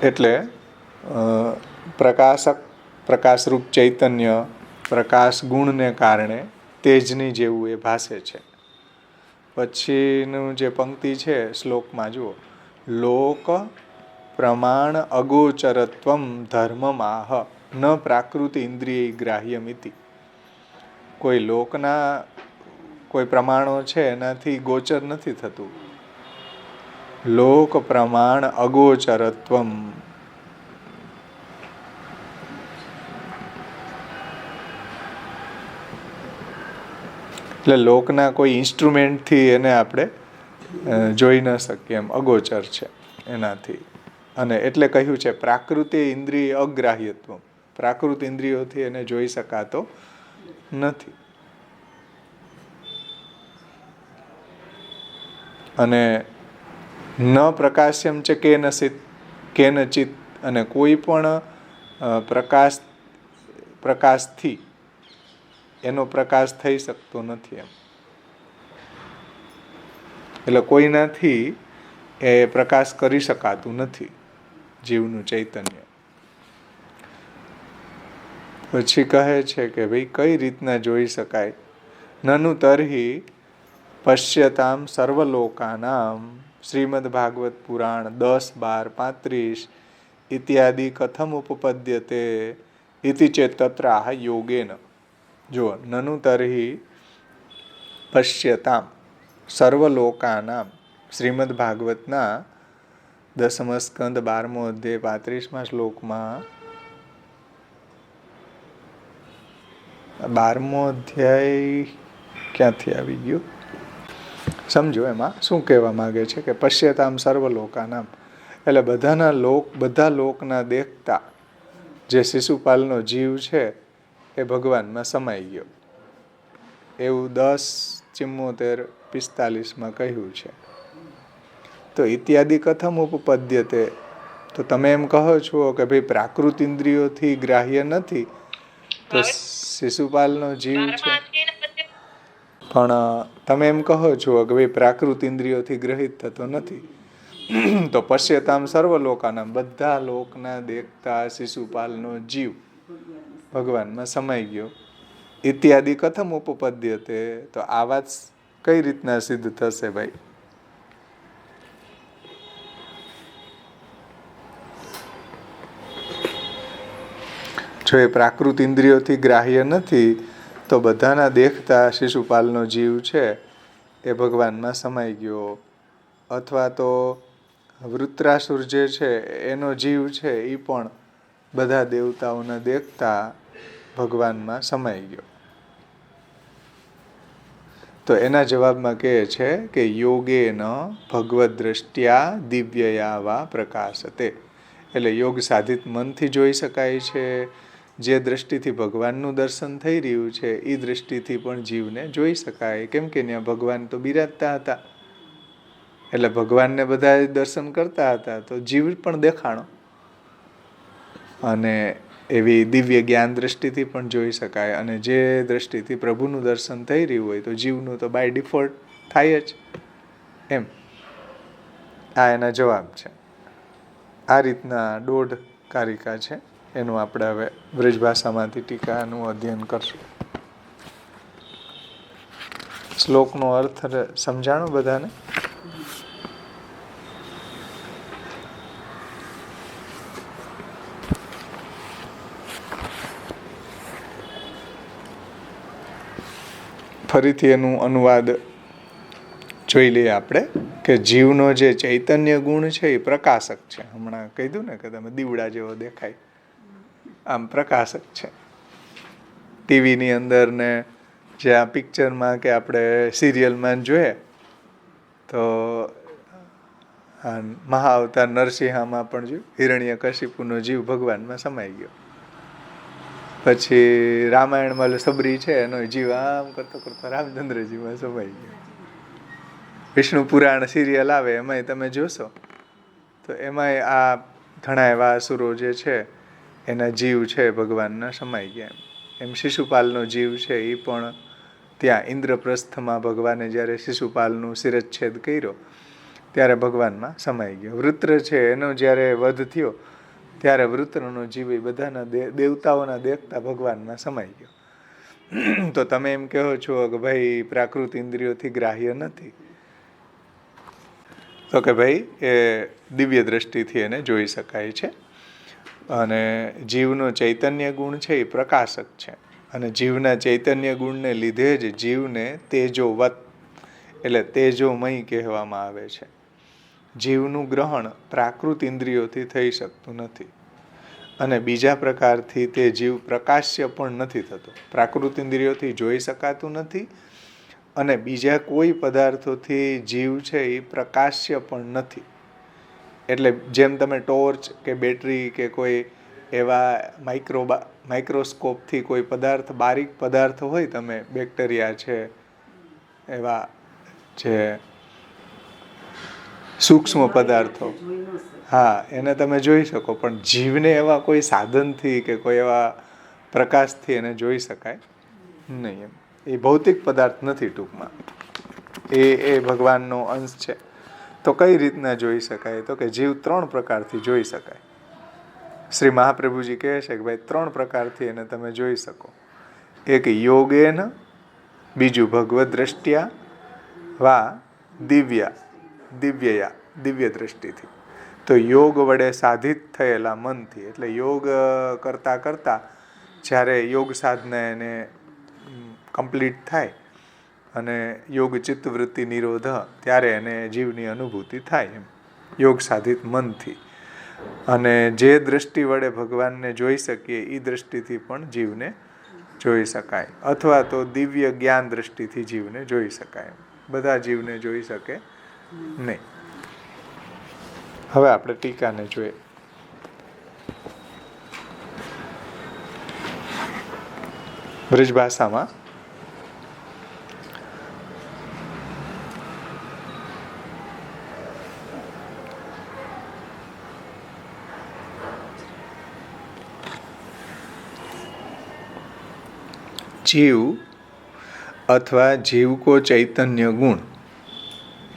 એટલે પ્રકાશક, પ્રકાશરૂપ ચૈતન્ય, પ્રકાશ ગુણને કારણે તેજની જેવું એ ભાસે છે. પછીનું જે પંક્તિ છે શ્લોકમાં જુઓ, લોક પ્રમાણ અગોચરત્વમ ધર્મમાહ ન પ્રાકૃત ઇન્દ્રિય ગ્રાહ્યમિતિ. કોઈ લોકના કોઈ પ્રમાણો છે એનાથી ગોચર નથી થતું. લોક પ્રમાણ અગોચરત્વમ. એટલે લોકના કોઈ ઇન્સ્ટ્રુમેન્ટથી એને આપણે જોઈ ન શકીએ એમ, અગોચર છે એનાથી. અને એટલે કહ્યું છે પ્રાકૃતિ ઇન્દ્રિય અગ્રાહ્યત્વ. પ્રાકૃત ઇન્દ્રિયોથી એને જોઈ શકાતો નથી. અને ન પ્રકાશ્યમ છે કેનચિત. અને કોઈ પણ પ્રકાશથી એનો પ્રકાશ થઈ શકતો નથી એમ. એટલે કોઈનાથી એ પ્રકાશ કરી શકાતું નથી જીવનું ચૈતન્ય. પછી કહે છે કે ભાઈ કઈ રીતના જોઈ શકાય? નનુ તર્હિ પશ્યતામ સર્વલોકાનામ શ્રીમદ ભાગવત પુરાણ 10, 12, 35 ઇત્યાદિ કથમ ઉપપદ્યતે ઇતિ ચેત તત્ર આહ યોગેન. જો નનુ તર્હિ પશ્યતામ સર્વલોકાનામ, શ્રીમદ ભાગવતના 10મ સ્કંદ 12મો અધ્યાય 35મા શ્લોકમાં, 12મો અધ્યાય ક્યાંથી આવી ગયો સમજો. એમાં શું કહેવા માંગે છે કે પશ્યતામ સર્વલોકાનામ, એટલે બધા લોકના દેખતા જે શિશુપાલનો જીવ છે એ ભગવાનમાં સમાઈ ગયો. એવું 10:74-45 કહ્યું છે. તો ઇત્યાદિ કથમ ઉપપદ્યતે, તો તમે એમ કહો છો કે ભાઈ પ્રાકૃત ઇન્દ્રિયોથી ગ્રાહ્ય નથી, તો શિશુપાલનો જીવ છે. પણ તમે એમ કહો છો કે ભાઈ પ્રાકૃત ઇન્દ્રિયોથી ગ્રહિત થતો નથી, તો પશ્યતામ સર્વલોકાનામ, બધા લોકના દેખતા શિશુપાલનો જીવ ભગવાનમાં સમાઈ ગયો. ઇત્યાદિ કથમ ઉપપદ્યતે, તો આ વાત કઈ રીતના સિદ્ધ થશે ભાઈ? જો એ પ્રાકૃત ઇન્દ્રિયોથી ગ્રાહ્ય નથી, તો બધાના દેખતા શિશુપાલનો જીવ છે એ ભગવાનમાં સમાઈ ગયો. અથવા તો વૃત્રાસુર જે છે એનો જીવ છે એ પણ બધા દેવતાઓને દેખતા ભગવાનમાં સમાઈ ગયો. તો એના જવાબમાં કહે છે કે યોગેન ભગવદ દ્રષ્ટ્યા દિવ્યયા વા પ્રકાશતે. એટલે યોગ સાધિત મનથી જોઈ શકાય છે. જે દ્રષ્ટિથી ભગવાનનું દર્શન થઈ રહ્યું છે એ દ્રષ્ટિથી પણ જીવને જોઈ શકાય. કેમ કે ત્યાં ભગવાન તો બિરાજતા હતા, એટલે ભગવાનને બધા દર્શન કરતા હતા, તો જીવ પણ દેખાણો. અને એવી દિવ્ય જ્ઞાન દ્રષ્ટિથી પણ જોઈ શકાય. અને જે દ્રષ્ટિથી પ્રભુનું દર્શન થઈ રહ્યું હોય તો જીવનું તો બાય ડિફોલ્ટ થાય જ એમ. આ એના જવાબ છે. આ રીતના 1.5 કારિકા છે. એનું આપણે હવે વ્રજભાષામાંથી ટીકાનું અધ્યયન કરશું. શ્લોકનો અર્થ સમજાણો બધાને? ફરીથી એનું અનુવાદ જોઈ લઈએ આપણે કે જીવનો જે ચૈતન્ય ગુણ છે એ પ્રકાશક છે. હમણાં કીધું ને કે તમે દીવડા જેવો દેખાય, આમ પ્રકાશક છે. ટીવીની અંદર ને જે આ પિક્ચરમાં કે આપણે સિરિયલમાં જોઈએ તો મહાઅવતાર નરસિંહામાં પણ જોયું, હિરણ્યકશિપુનો જીવ ભગવાનમાં સમાઈ ગયો. પછી રામાયણમાં સબરી છે એનો જીવ આમ કરતો કરતો રામચંદ્રજીમાં સમાઈ ગયો. વિષ્ણુ પુરાણ સિરિયલ આવે એમાંય તમે જોશો તો એમાંય આ ઘણા એવા અસુરો જે છે એના જીવ છે ભગવાનના સમાઈ ગયા. એમ શિશુપાલનો જીવ છે એ પણ ત્યાં ઇન્દ્રપ્રસ્થમાં ભગવાને જ્યારે શિશુપાલનું શિરચ્છેદ કર્યો ત્યારે ભગવાનમાં સમાઈ ગયો. વૃત્ર છે એનો જ્યારે વધ થયો ત્યારે વૃત્રનો જીવ એ બધાના દેવતાઓના દેખતા ભગવાનમાં સમાઈ ગયો. તો તમે એમ કહો છો કે ભાઈ પ્રાકૃત ઇન્દ્રિયોથી ગ્રાહ્ય નથી, તો કે ભાઈ એ દિવ્ય દ્રષ્ટિથી એને જોઈ શકાય છે. અને જીવનો ચૈતન્ય ગુણ છે એ પ્રકાશક છે. અને જીવના ચૈતન્ય ગુણને લીધે જ જીવને તેજોવત એટલે તેજોમય કહેવામાં આવે છે. જીવનું ગ્રહણ પ્રાકૃત ઇન્દ્રિયોથી થઈ શકતું નથી અને બીજા પ્રકારથી તે જીવ પ્રકાશ્ય પણ નથી થતો. પ્રાકૃત ઇન્દ્રિયોથી જોઈ શકાતું નથી અને બીજા કોઈ પદાર્થોથી જીવ છે એ પ્રકાશ્ય પણ નથી. એટલે જેમ તમે ટોર્ચ કે બેટરી કે કોઈ એવા માઇક્રોસ્કોપથી કોઈ પદાર્થ બારીક પદાર્થ હોય, તમે બેક્ટેરિયા છે એવા જે સૂક્ષ્મ પદાર્થો, હા એને તમે જોઈ શકો, પણ જીવને એવા કોઈ સાધનથી કે કોઈ એવા પ્રકાશથી એને જોઈ શકાય નહીં. એ ભૌતિક પદાર્થ નથી. ટૂંકમાં એ ભગવાનનો અંશ છે. તો કઈ રીતના જોઈ શકાય? તો કે જીવ 3 પ્રકારથી જોઈ શકાય. શ્રી મહાપ્રભુજી કહે છે કે ભાઈ 3 પ્રકારથી એને તમે જોઈ શકો. એક યોગેન, બીજું ભગવદ દ્રષ્ટિયા વા દિવ્ય દ્રષ્ટિથી. તો યોગ વડે સાધિત થયેલા મનથી, એટલે યોગ કરતાં કરતાં જ્યારે યોગ સાધના એને કમ્પ્લીટ થાય અને યોગ ચિત્તવૃત્તિ નિરોધ ત્યારે એને જીવની અનુભૂતિ થાય એમ યોગ સાધિત મનથી. અને જે દ્રષ્ટિ વડે ભગવાનને જોઈ શકીએ એ દ્રષ્ટિથી પણ જીવને જોઈ શકાય, અથવા તો દિવ્ય જ્ઞાન દ્રષ્ટિથી જીવને જોઈ શકાય. બધા જીવને જોઈ શકે નહીં. હવે આપણે ટીકાને જોઈએ. બ્રજભાષામાં જીવ અથવા જીવકો ચૈતન્ય ગુણ,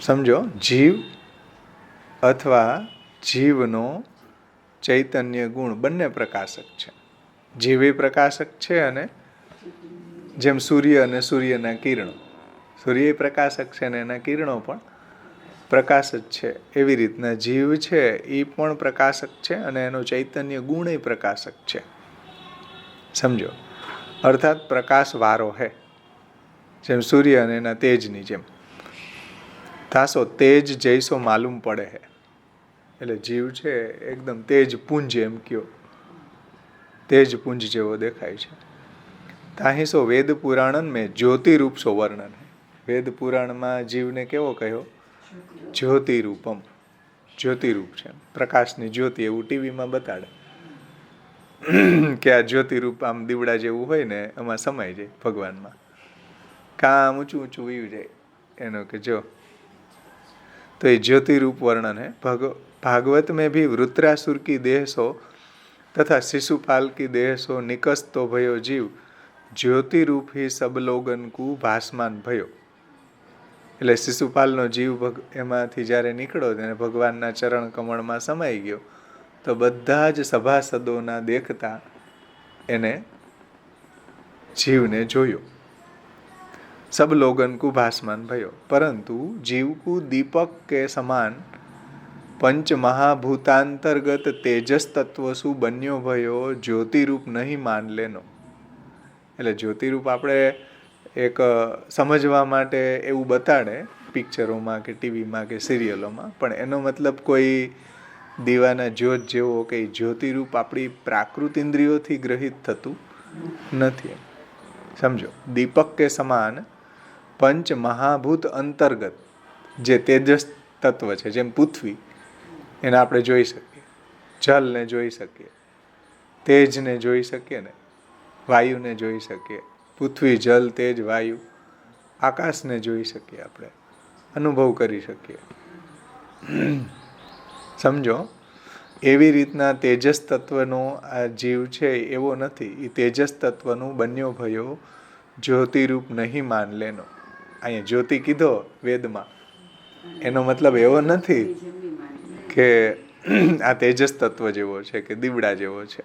સમજો, જીવ અથવા જીવનો ચૈતન્ય ગુણ બંને પ્રકાશક છે. જીવ એ પ્રકાશક છે અને જેમ સૂર્ય અને સૂર્યના કિરણો, સૂર્ય પ્રકાશક છે અને એના કિરણો પણ પ્રકાશ જ છે, એવી રીતના જીવ છે એ પણ પ્રકાશક છે અને એનો ચૈતન્ય ગુણ એ પ્રકાશક છે. સમજો, અર્થાત પ્રકાશ વારો હે, જેમ સૂર્ય અને એના તેજની જેમ. તાસો તેજ જૈસો માલુમ પડે હે, એટલે જીવ છે એકદમ તેજ પુંજ, એમ કયો તેજ પુંજ જેવો દેખાય છે. તાહિસો વેદ પુરાણન મેં જ્યોતિ રૂપ સો વર્ણન. વેદ પુરાણમાં જીવને કેવો કહ્યો? જ્યોતિ રૂપમ, જ્યોતિ રૂપ છે, પ્રકાશની જ્યોતિ, એવું ટીવીમાં બતાડે કે આ જ્યોતિ રૂપ આમ દીવડા જેવું હોય ને એમાં સમાઈ જાય ભગવાનમાં. કામ ઊંચું ઊંચું વયું જાય એનો કે જો, તો એ જ્યોતિ રૂપ વર્ણન है. भागवत में भी वृत्रासुर की देह सो तथा शिशुपाल की देह सो निकस्तो भयो जीव ज्योति रूप ही सब लोगन को भासमान भयो. એટલે શિશુપાલનો જીવ એમાંથી જ્યારે નીકળ્યો તેને ભગવાનના ચરણ કમળમાં સમાઈ ગયો તો બધા જ સભાસદોના દેખતા એને જીવને જોયો. सब लोगन को भासमान भयो परंतु जीव को दीपक के समान पंच महाभूतांतर्गत तेजस तत्व सु बन्यो भयो ज्योति रूप नहीं मान लेनो. એટલે જ્યોતિ રૂપ આપણે એક સમજવા માટે એવું બતાડે પિક્ચરોમાં કે ટીવીમાં કે સિરિયલોમાં, પણ એનો મતલબ કોઈ દીવાના જ્યોત જેવો કે જ્યોતિરૂપ આપણી પ્રાકૃત ઇન્દ્રિયોથી ગ્રહિત થતું નથી. સમજો, દીપક કે સમાન પંચ મહાભૂત અંતર્ગત જે તેજસ તત્વ છે, જેમ પૃથ્વી, એને આપણે જોઈ શકીએ, જલને જોઈ શકીએ, તેજને જોઈ શકીએ ને, વાયુને જોઈ શકીએ, પૃથ્વી, જલ, તેજ, વાયુ, આકાશને જોઈ શકીએ, આપણે અનુભવ કરી શકીએ. સમજો, એવી રીતના તેજસ તત્વનો આ જીવ છે એવો નથી. એ તેજસ તત્વનું બન્યો ભયો જ્યોતિરૂપ નહીં માન લેનો. અહીંયા જ્યોતિ કીધો વેદમાં, એનો મતલબ એવો નથી કે આ તેજસ તત્વ જેવો છે કે દીવડા જેવો છે.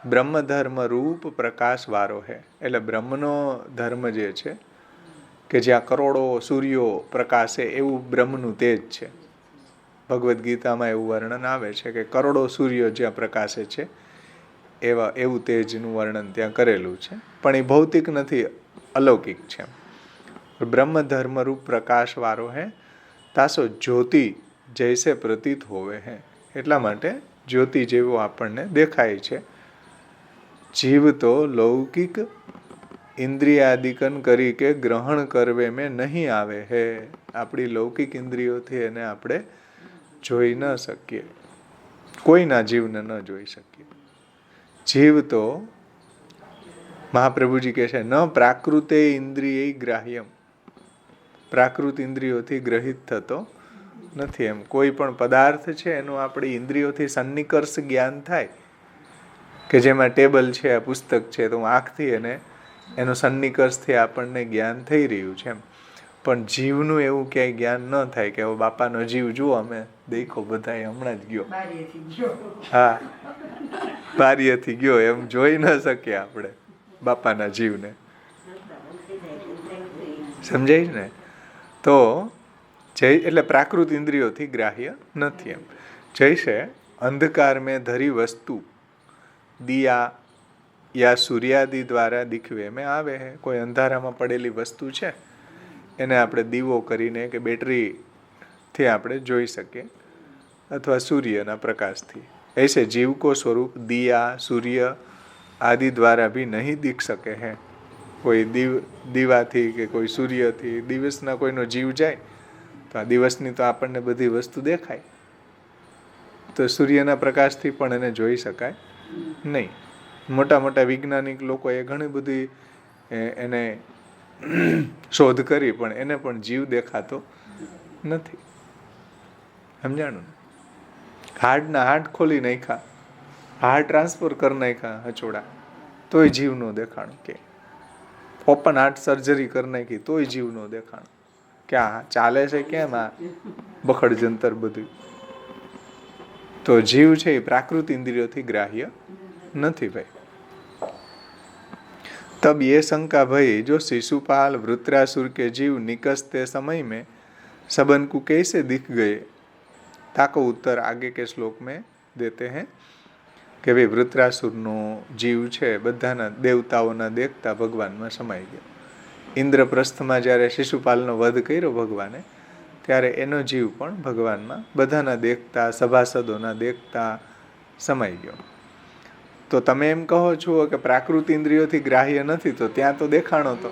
બ્રહ્મ ધર્મ રૂપ પ્રકાશ વાળો હે. એટલે બ્રહ્મનો ધર્મ જે છે કે જ્યાં કરોડો સૂર્યો પ્રકાશે એવું બ્રહ્મનું તેજ છે. ભગવદ્ ગીતામાં એવું વર્ણન આવે છે કે કરોડો સૂર્યો જ્યાં પ્રકાશે છે એવું તેજનું વર્ણન ત્યાં કરેલું છે. પણ એ ભૌતિક નથી, અલૌકિક છે. બ્રહ્મ ધર્મ રૂપ પ્રકાશ વાળો હે, તાસો જ્યોતિ જૈસે પ્રતીત હોવે હે. એટલા માટે જ્યોતિ જેવો આપણને દેખાય છે. જીવ તો લૌકિક ઇન્દ્રિયાદિકન કરી કે ગ્રહણ કરવે મેં નહીં આવે હે. આપણી લૌકિક ઇન્દ્રિયોથી એને આપણે જોઈ ન શકીએ, કોઈના જીવને ન જોઈ શકીએ. જીવ તો મહાપ્રભુજી કહે છે ન પ્રાકૃતે ઇન્દ્રિય ગ્રાહ્યમ, પ્રાકૃત ઇન્દ્રિયોથી ગ્રહિત થતો નથી. એમ કોઈ પણ પદાર્થ છે એનું આપણે ઇન્દ્રિયોથી સન્નિકર્ષ જ્ઞાન થાય, કે જેમાં ટેબલ છે, પુસ્તક છે, તો આંખથી એને એનો સન્નિકર્ષથી આપણને જ્ઞાન થઈ રહ્યું છે. એમ પણ જીવનું એવું ક્યાંય જ્ઞાન ન થાય કે હવે બાપાનો જીવ જુઓ, અમે દેખો બધા હમણાં જ ગયો, હા બારીએથી ગયો, એમ જોઈ ન શકીએ આપણે બાપાના જીવને. સમજાય ને? તો જય એટલે પ્રાકૃત ઇન્દ્રિયોથી ગ્રાહ્ય નથી. એમ જૈસે અંધકાર મેં ધરી વસ્તુ દિયા યા સૂર્યાદિ દ્વારા દીખવે મેં આવે હે. કોઈ અંધારામાં પડેલી વસ્તુ છે એને આપણે દીવો કરીને કે બેટરીથી આપણે જોઈ શકીએ, અથવા સૂર્યના પ્રકાશથી. ऐसे जीव को स्वरूप दिया सूर्य आदि द्वारा भी नहीं दिख શકે હે. કોઈ દીવાથી કે કોઈ સૂર્યથી દિવસના કોઈનો જીવ જાય તો આ દિવસની તો આપણને બધી વસ્તુ દેખાય, તો સૂર્યના પ્રકાશથી પણ એને જોઈ શકાય નહીં. મોટા મોટા વૈજ્ઞાનિક લોકોએ ઘણી બધી એને શોધ કરી, પણ એને પણ જીવ દેખાતો નથી. સમજાણું? હાર્ટના હાર્ટ ખોલી નાખ્યા, હાર્ટ ટ્રાન્સફર કરી નાખ્યા હચોડા, તોય જીવ નો દેખાણું. કે ઓપન હાર્ટ સર્જરી કરી નાખી તોય જીવ નો દેખાણું. કે આ ચાલે છે કેમ આ બખડ જંતર બધું? તો જીવ છે એ પ્રાકૃત ઇન્દ્રિયોથી ગ્રાહ્ય નથી ભાઈ. तब ये शंका भई जो शिशुपाल वृत्रासुर के जीव निकसते समय में सबन को कैसे दिख गए, ताको उत्तर आगे के श्लोक में देते हैं કે ભાઈ વૃત્રાસુરનો જીવ છે બધાના દેવતાઓના દેખતા ભગવાનમાં સમાઈ ગયો. ઇન્દ્રપ્રસ્થમાં જ્યારે શિશુપાલનો વધ કર્યો ભગવાને, ત્યારે એનો જીવ પણ ભગવાનમાં બધાના દેખતા સભાસદોના દેખતા સમાઈ ગયો. તો તમે એમ કહો છો કે પ્રાકૃત ઇન્દ્રિયોથી ગ્રાહ્ય નથી, તો ત્યાં તો દેખાણો તો.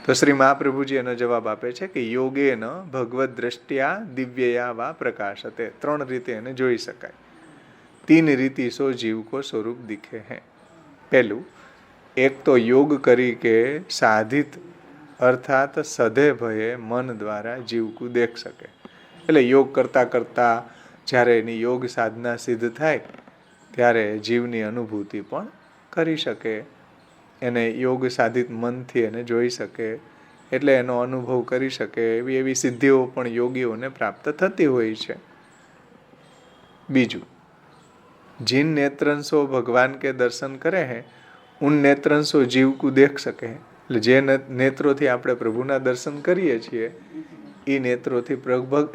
તો શ્રી મહાપ્રભુજી એનો જવાબ આપે છે કે યોગેન ભગવદ દ્રષ્ટિયા દિવ્યયા વા પ્રકાશતે. 3 રીતે એને જોઈ શકાય. 3 રીતિ સો જીવ કો સ્વરૂપ દિખે હૈ. પહેલું, એક તો યોગ કરી કે સાધિત અર્થાત સધે ભયે મન દ્વારા જીવ કો દેખ શકે. એટલે યોગ કરતા કરતા જ્યારે એની યોગ સાધના સિદ્ધ થાય ત્યારે જીવની અનુભૂતિ પણ કરી શકે, એને યોગ સાધિત મનથી એને જોઈ શકે, એટલે એનો અનુભવ કરી શકે. એવી સિદ્ધિઓ પણ યોગીઓને પ્રાપ્ત થતી હોય છે. બીજું, जिन नेत्रन સો ભગવાન કે દર્શન કરે હે ઉન નેત્રન સો જીવ કો દેખ શકે. એટલે જે નેત્રોથી આપણે પ્રભુના દર્શન કરીએ છીએ એ નેત્રોથી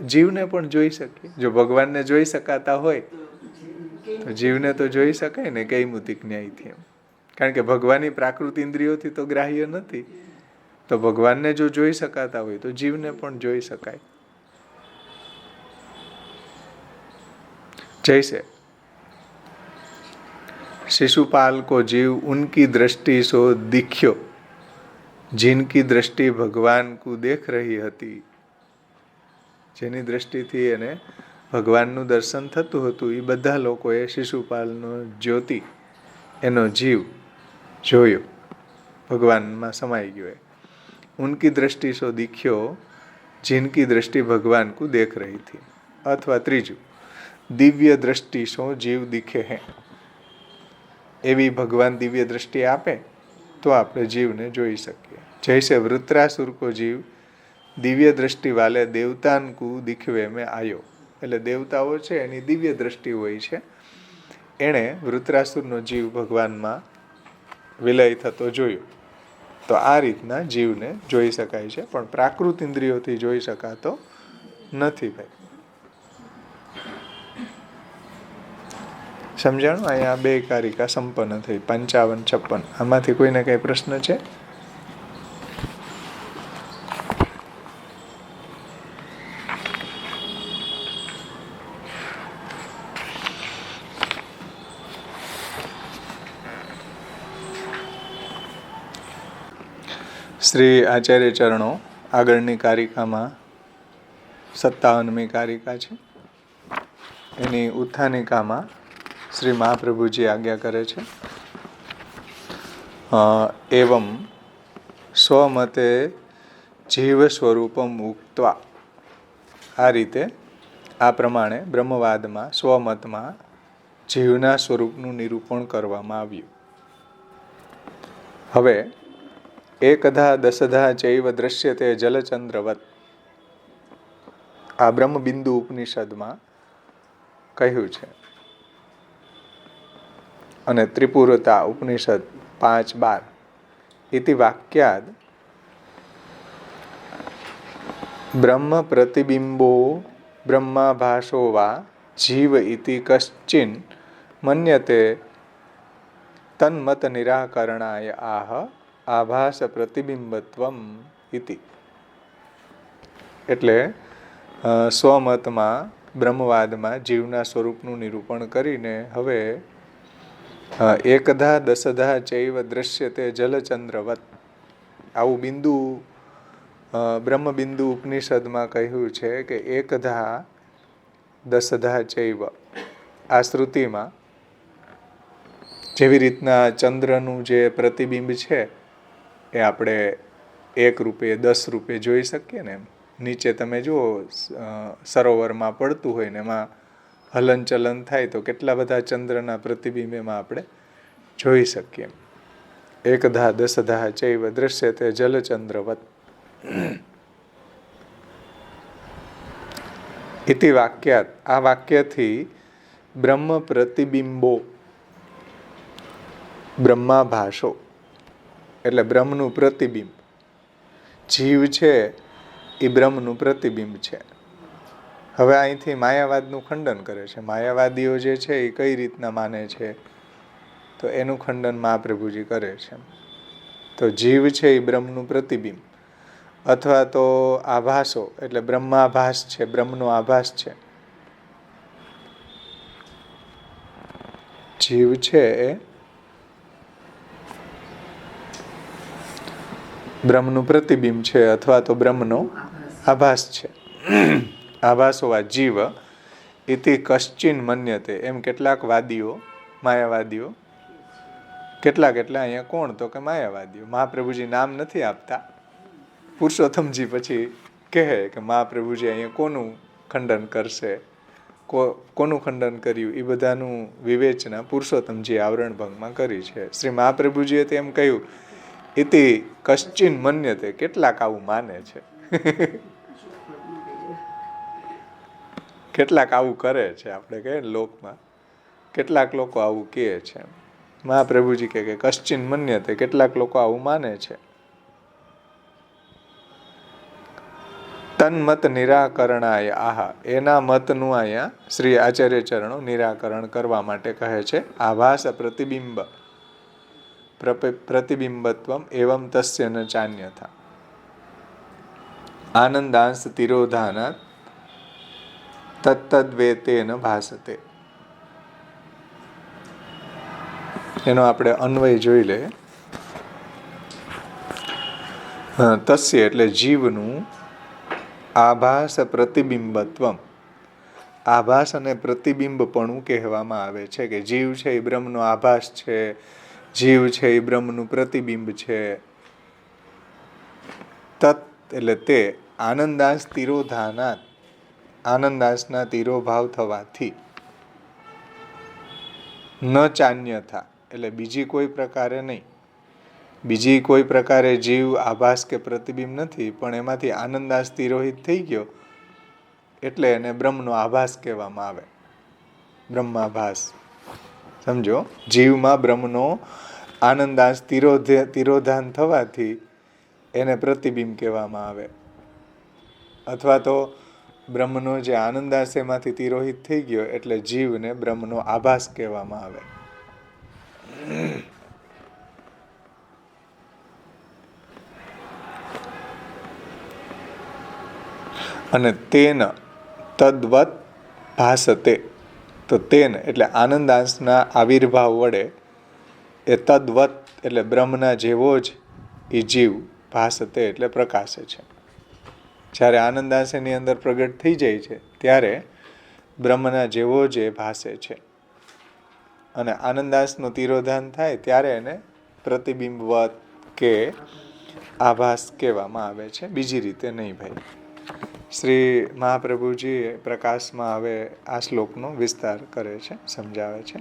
જીવને પણ જોઈ શકીએ. જો ભગવાનને જોઈ શકાતા હોય તો જીવને તો જોઈ શકાય ને કૈમુતિક ન્યાયથી. એમ કારણ કે ભગવાનની પ્રાકૃત ઇન્દ્રિયોથી તો ગ્રાહ્ય નથી, તો ભગવાનને જો જોઈ શકાતા હોય તો જીવને પણ જોઈ શકાય. जैसे शिशुपाल को जीव उनकी दृष्टि सो दिख्यो, जिनकी दृष्टि भगवान को देख रही હતી. જેની દ્રષ્ટિથી એને ભગવાનનું દર્શન થતું હતું એ બધા લોકોએ શિશુપાલનો જ્યોતિ એનો જીવ જોયો, ભગવાનમાં સમાઈ ગયો. ઉનકી દ્રષ્ટિ સો દિખ્યો, जिनकी दृष्टि भगवान को देख रही थी. અથવા ત્રીજું, દિવ્ય દ્રષ્ટિ સો જીવ દિખે હે. એવી ભગવાન દિવ્ય દ્રષ્ટિ આપે તો આપણે જીવને જોઈ શકીએ. જૈસે વૃત્રાસુર કો જીવ દિવ્ય દ્રષ્ટિ વાલે દેવતાન કો દિખવે મેં આયો. એટલે દેવતાઓ છે એની દિવ્ય દ્રષ્ટિ હોય છે. એણે વૃત્રાસુરનો જીવ ભગવાનમાં વિલય થતો જોયો. તો આ રીતના જીવને જોઈ શકાય છે, પણ પ્રાકૃત ઇન્દ્રિયોથી જોઈ શકાતો નથી ભાઈ. સમજાણું? અહીંયા 2 કારિકા સંપન્ન થઈ, 55-56. આમાંથી કોઈને કઈ પ્રશ્ન છે? શ્રી આચાર્ય ચરણો આગળની કારિકામાં 57મી કારિકા છે. એની ઉત્થાનિકામાં શ્રી મહાપ્રભુજી આજ્ઞા કરે છે, એવમ સ્વમતે જીવ સ્વરૂપમ ઉક્ત્વા. આ રીતે, આ પ્રમાણે બ્રહ્મવાદમાં સ્વમતમાં જીવના સ્વરૂપનું નિરૂપણ કરવામાં આવ્યું. હવે એકધા દશધા ચૈવ દ્રશ્યતે જલચંદ્રવત. આ બ્રહ્મબિંદુ ઉપનિષદમાં કહ્યું છે. અને ત્રિપુરતા ઉપનિષદ 5:12 ઇતિ વાક્યાદ બ્રહ્મ પ્રતિબિંબો બ્રહ્માભાસો વા જીવ ઇતિ કશ્ચિન મન્યતે તન્મત નિરાકરણાય આહ આભાસ પ્રતિબિંબત્વમ ઇતિ. એટલે સ્વમતમાં બ્રહ્મવાદમાં જીવના સ્વરૂપનું નિરૂપણ કરીને હવે એકધા દશધા ચૈવ દ્રશ્યતે જલચંદ્રવત. આવું બિંદુ બ્રહ્મબિંદુ ઉપનિષદમાં કહ્યું છે કે એકધા દશધા ચૈવ. આ શ્રુતિમાં જેવી રીતના ચંદ્રનું જે પ્રતિબિંબ છે એ આપણે 1 રૂપે 10 રૂપે જોઈ શકીએ ને, એમ નીચે તમે જુઓ સરોવરમાં પડતું હોય ને એમાં હલનચલન થાય તો કેટલા બધા ચંદ્રના પ્રતિબિંબ એમાં આપણે જોઈ શકીએ. એકધા દશધા ચૈવ દ્રશ્યતે જલચંદ્રવત ઇતિ વાક્યાત. આ વાક્યથી બ્રહ્મ પ્રતિબિંબો, બ્રહ્માભાસો એટલે બ્રહ્મનું પ્રતિબિંબ. જીવ છે એ બ્રહ્મનું પ્રતિબિંબ છે. હવે અહીંથી માયાવાદનું ખંડન કરે છે. માયાવાદીઓ જે છે એ કઈ રીતના માને છે તો એનું ખંડન મહાપ્રભુજી કરે છે. તો જીવ છે એ બ્રહ્મનું પ્રતિબિંબ, અથવા તો આભાસો એટલે બ્રહ્માભાસ છે, બ્રહ્મનો આભાસ છે. જીવ છે એ બ્રહ્મનું પ્રતિબિંબ છે અથવા તો બ્રહ્મનો આભાસ છે. આભાસોવા જીવ ઇતિ કશ્ચિન મન્યતે. એમ કેટલાક વાદીઓ, માયાવાદીઓ, કેટલાક એટલે અહીંયા કોણ તો કે માયાવાદીઓ. મહાપ્રભુજી નામ નથી આપતા. પુરુષોત્તમજી પછી કહે કે મહાપ્રભુજી અહીંયા કોનું ખંડન કરશે, કોનું ખંડન કર્યું, એ બધાનું વિવેચના પુરુષોત્તમજી આવરણ ભંગમાં કરી છે. શ્રી મહાપ્રભુજીએ તો એમ કહ્યું ઇતિ કશ્ચિન મન્યતે. કેટલાક આવું માને છે, કેટલાક આવું કરે છે. આપણે કહીએ ને લોકમાં કેટલાક લોકો આવું કહે છે. મહાપ્રભુજી કહે કે કશ્ચિન મન્યતે, કેટલાક લોકો આવું માને છે. તન્મત નિરાકરણાય આહા. એના મતનું અહીંયા શ્રી આચાર્ય ચરણો નિરાકરણ કરવા માટે કહે છે. આભાસ પ્રતિબિંબ પ્રતિબિંબત્વમ એવમ તસ્ય ન ચાન્યથા. આનંદાંશ તિરોધાનાત તત્તદ્વેતેન ભાસતે. એનો આપણે અન્વય જોઈ લે. તસ્ય એટલે જીવનું આભાસ પ્રતિબિંબત્વમ, આભાસ અને પ્રતિબિંબપણું કહેવામાં આવે છે કે જીવ છે એ બ્રહ્મનો આભાસ છે, જીવ છે એ બ્રહ્મનું પ્રતિબિંબ છે. તત એટલે તે આનંદાંશ તિરોધાનાત, આનંદાંશના તિરોભાવ થવાથી, ન ચાન્યથા એટલે બીજી કોઈ પ્રકારે નહીં, બીજી કોઈ પ્રકારે જીવ આભાસ કે પ્રતિબિંબ નથી, પણ એમાંથી આનંદાંશ તિરોહિત થઈ ગયો એટલે એને બ્રહ્મનો આભાસ કહેવામાં આવે. બ્રહ્માભાસ સમજો, જીવમાં બ્રહ્મનો આનંદાંશ તિરોધાન થવાથી એને પ્રતિબિંબ કહેવામાં આવે. અથવા તો બ્રહ્મનો જે આનંદાંશ એમાંથી તિરોહિત થઈ ગયો એટલે જીવને બ્રહ્મનો આભાસ કહેવામાં આવે. અને તેન તદ્વત ભાસતે, તો તેન એટલે આનંદાંશના આવિર્ભાવ વડે એ તદ્વત એટલે બ્રહ્મના જેવો જ એ જીવ ભાસતે એટલે પ્રકાશે છે. જ્યારે આનંદાંશ એની અંદર પ્રગટ થઈ જાય છે ત્યારે બ્રહ્મના જેવો જ એ ભાસે છે. અને આનંદાંશનું તિરોધાન થાય ત્યારે એને પ્રતિબિંબવત કે આભાસ કહેવામાં આવે છે, બીજી રીતે નહીં ભાઈ. શ્રી મહાપ્રભુજી પ્રકાશમાં હવે આ શ્લોકનો વિસ્તાર કરે છે, સમજાવે છે.